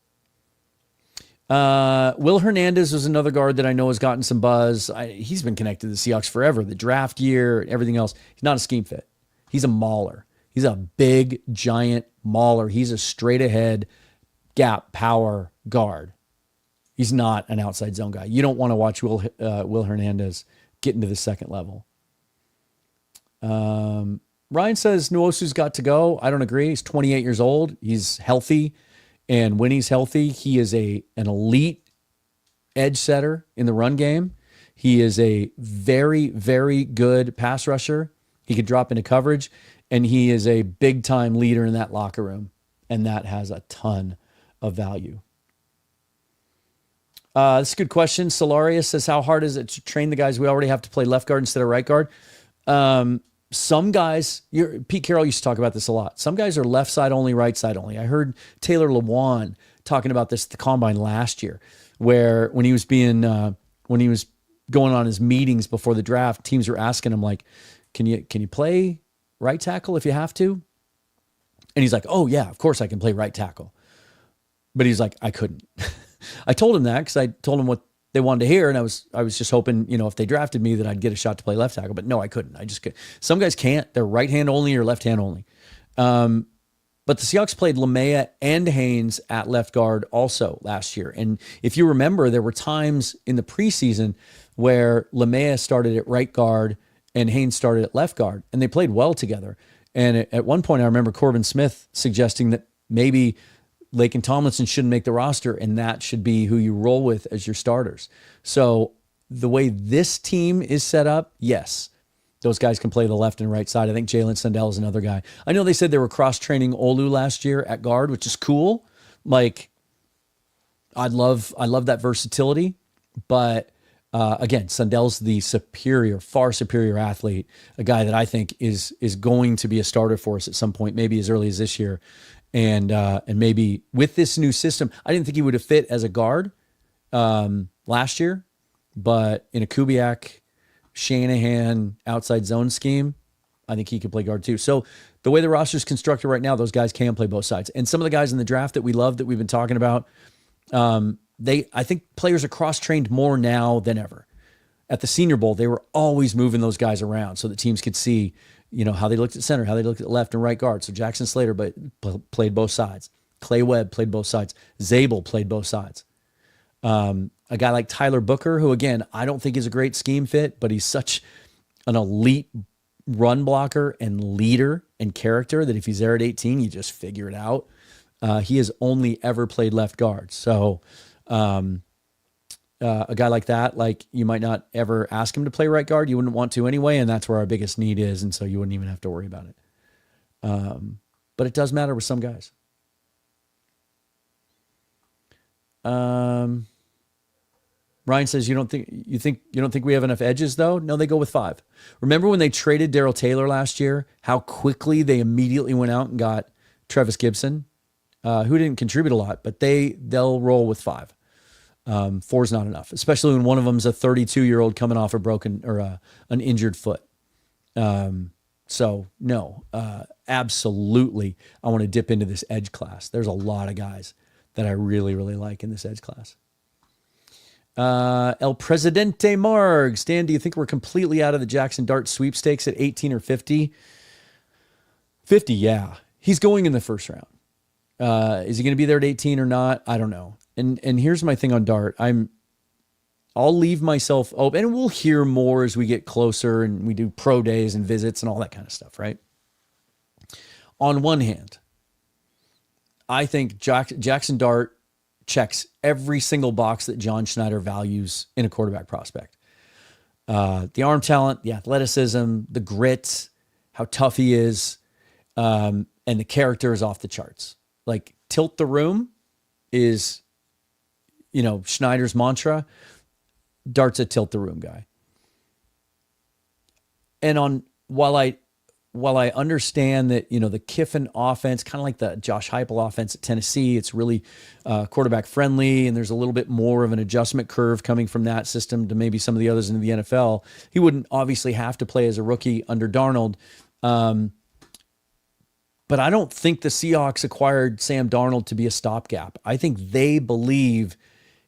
Will Hernandez was another guard that I know has gotten some buzz. He's been connected to the Seahawks forever, the draft year, everything else. He's not a scheme fit. He's a mauler. He's a big, giant mauler. He's a straight ahead gap power guard. He's not an outside zone guy. You don't want to watch Will Hernandez get into the second level. Ryan says Nwosu's got to go. I don't agree. He's 28 years old. He's healthy. And when he's healthy, he is an elite edge setter in the run game. He is a very, very good pass rusher. He could drop into coverage. And he is a big-time leader in that locker room. And that has a ton of value. This is a good question. Solarius says, how hard is it to train the guys we already have to play left guard instead of right guard? Some guys, Pete Carroll used to talk about this a lot. Some guys are left side only, right side only. I heard Taylor Lewan talking about this at the Combine last year, where when he was going on his meetings before the draft, teams were asking him, like, can you play right tackle if you have to? And he's like, oh yeah, of course I can play right tackle. But he's like, I couldn't. I told him that because I told him what they wanted to hear, and I was just hoping, if they drafted me, that I'd get a shot to play left tackle. But no, I couldn't. I just could. Some guys can't. They're right hand only or left hand only. But the Seahawks played LeMaya and Haynes at left guard also last year. And if you remember, there were times in the preseason where LeMaya started at right guard and Haynes started at left guard, and they played well together. And at one point, I remember Corbin Smith suggesting that maybe Laken Tomlinson shouldn't make the roster, and that should be who you roll with as your starters. So the way this team is set up, yes, those guys can play the left and right side. I think Jalen Sundell is another guy. I know they said they were cross-training Olu last year at guard, which is cool. Like, I love that versatility. But again, Sundell's the far superior athlete, a guy that I think is going to be a starter for us at some point, maybe as early as this year. And maybe with this new system, I didn't think he would have fit as a guard last year, but in a Kubiak, Shanahan outside zone scheme, I think he could play guard too. So the way the roster is constructed right now, those guys can play both sides. And some of the guys in the draft that we love, that we've been talking about, I think players are cross-trained more now than ever. At the Senior Bowl, they were always moving those guys around so that teams could see, how they looked at center, how they looked at left and right guard. So Jackson Slater played both sides. Clay Webb played both sides. Zabel played both sides. A guy like Tyler Booker, who, again, I don't think is a great scheme fit, but he's such an elite run blocker and leader and character that if he's there at 18, you just figure it out. He has only ever played left guard. So a guy like that, like, you might not ever ask him to play right guard. You wouldn't want to anyway, and that's where our biggest need is, and so you wouldn't even have to worry about it. But it does matter with some guys. Ryan says you don't think we have enough edges though? No, they go with 5. Remember when they traded Darrell Taylor last year? How quickly they immediately went out and got Trevis Gibson, who didn't contribute a lot, but they'll roll with 5. 4's not enough, especially when one of them's a 32-year-old coming off a broken or an injured foot. So no, absolutely. I want to dip into this edge class. There's a lot of guys that I really, really like in this edge class. El Presidente Margs. Dan, do you think we're completely out of the Jackson Dart sweepstakes at 18 or 50? 50, yeah. He's going in the first round. Is he going to be there at 18 or not? I don't know. And here's my thing on Dart. I'm I'll leave myself open, and we'll hear more as we get closer and we do pro days and visits and all that kind of stuff, right? On one hand, I think Jackson Dart checks every single box that John Schneider values in a quarterback prospect. The arm talent, the athleticism, the grit, how tough he is, and the character is off the charts. Like, tilt the room is, Schneider's mantra. Dart's a tilt the room guy. And while I understand that, the Kiffin offense, kind of like the Josh Heupel offense at Tennessee, it's really quarterback friendly, and there's a little bit more of an adjustment curve coming from that system to maybe some of the others in the NFL. He wouldn't obviously have to play as a rookie under Darnold. But I don't think the Seahawks acquired Sam Darnold to be a stopgap. I think they believe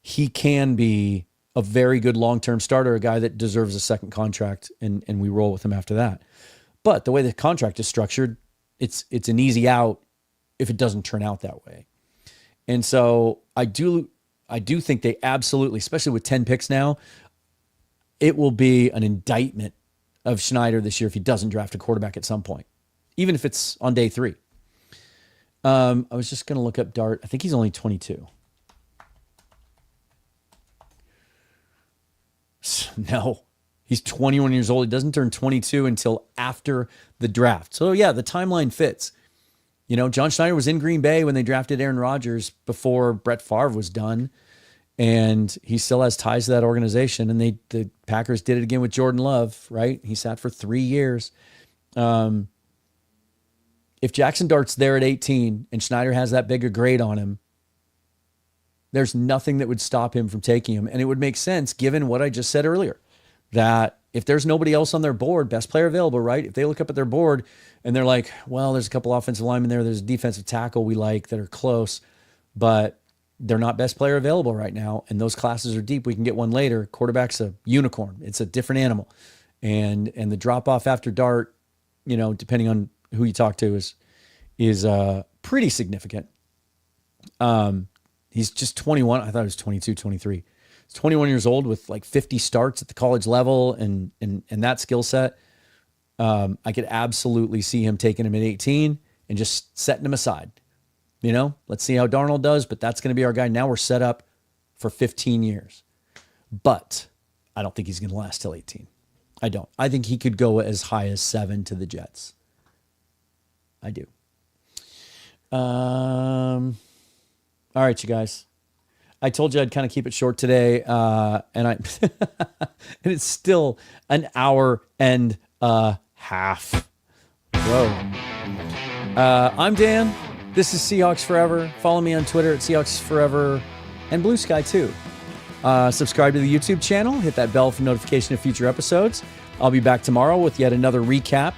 he can be a very good long-term starter, a guy that deserves a second contract, and we roll with him after that. But the way the contract is structured, it's an easy out if it doesn't turn out that way. And so I do think they absolutely, especially with 10 picks now, it will be an indictment of Schneider this year if he doesn't draft a quarterback at some point, even if it's on day 3. I was just going to look up Dart. I think he's only 22. No, he's 21 years old. He doesn't turn 22 until after the draft. So yeah, the timeline fits. John Schneider was in Green Bay when they drafted Aaron Rodgers before Brett Favre was done. And he still has ties to that organization. And the Packers did it again with Jordan Love, right? He sat for 3 years. If Jackson Dart's there at 18 and Schneider has that big a grade on him, there's nothing that would stop him from taking him. And it would make sense, given what I just said earlier, that if there's nobody else on their board, best player available, right? If they look up at their board and they're like, well, there's a couple offensive linemen there, there's a defensive tackle we like that are close, but they're not best player available right now, and those classes are deep, we can get one later. Quarterback's a unicorn. It's a different animal. And the drop-off after Dart, depending on who you talk to, is pretty significant. He's just 21. I thought he was 22, 23. He's 21 years old with like 50 starts at the college level and that skill set. I could absolutely see him taking him at 18 and just setting him aside. Let's see how Darnold does, but that's going to be our guy. Now we're set up for 15 years. But I don't think he's going to last till 18. I don't. I think he could go as high as 7 to the Jets. I do. All right, you guys. I told you I'd kind of keep it short today, and and it's still an hour and a half. Whoa. I'm Dan. This is Seahawks Forever. Follow me on Twitter at Seahawks Forever and Blue Sky too. Subscribe to the YouTube channel. Hit that bell for notification of future episodes. I'll be back tomorrow with yet another recap.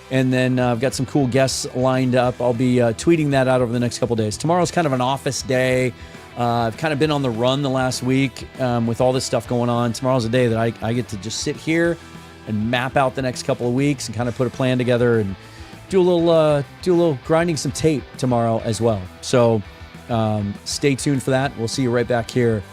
And then I've got some cool guests lined up. I'll be tweeting that out over the next couple of days. Tomorrow's kind of an office day. I've kind of been on the run the last week with all this stuff going on. Tomorrow's a day that I get to just sit here and map out the next couple of weeks and kind of put a plan together and do a little grinding some tape tomorrow as well. So stay tuned for that. We'll see you right back here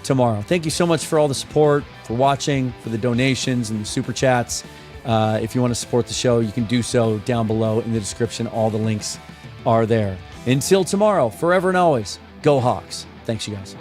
tomorrow. Thank you so much for all the support, for watching, for the donations and the super chats. If you want to support the show, you can do so down below in the description. All the links are there. Until tomorrow, forever and always, go Hawks. Thanks, you guys.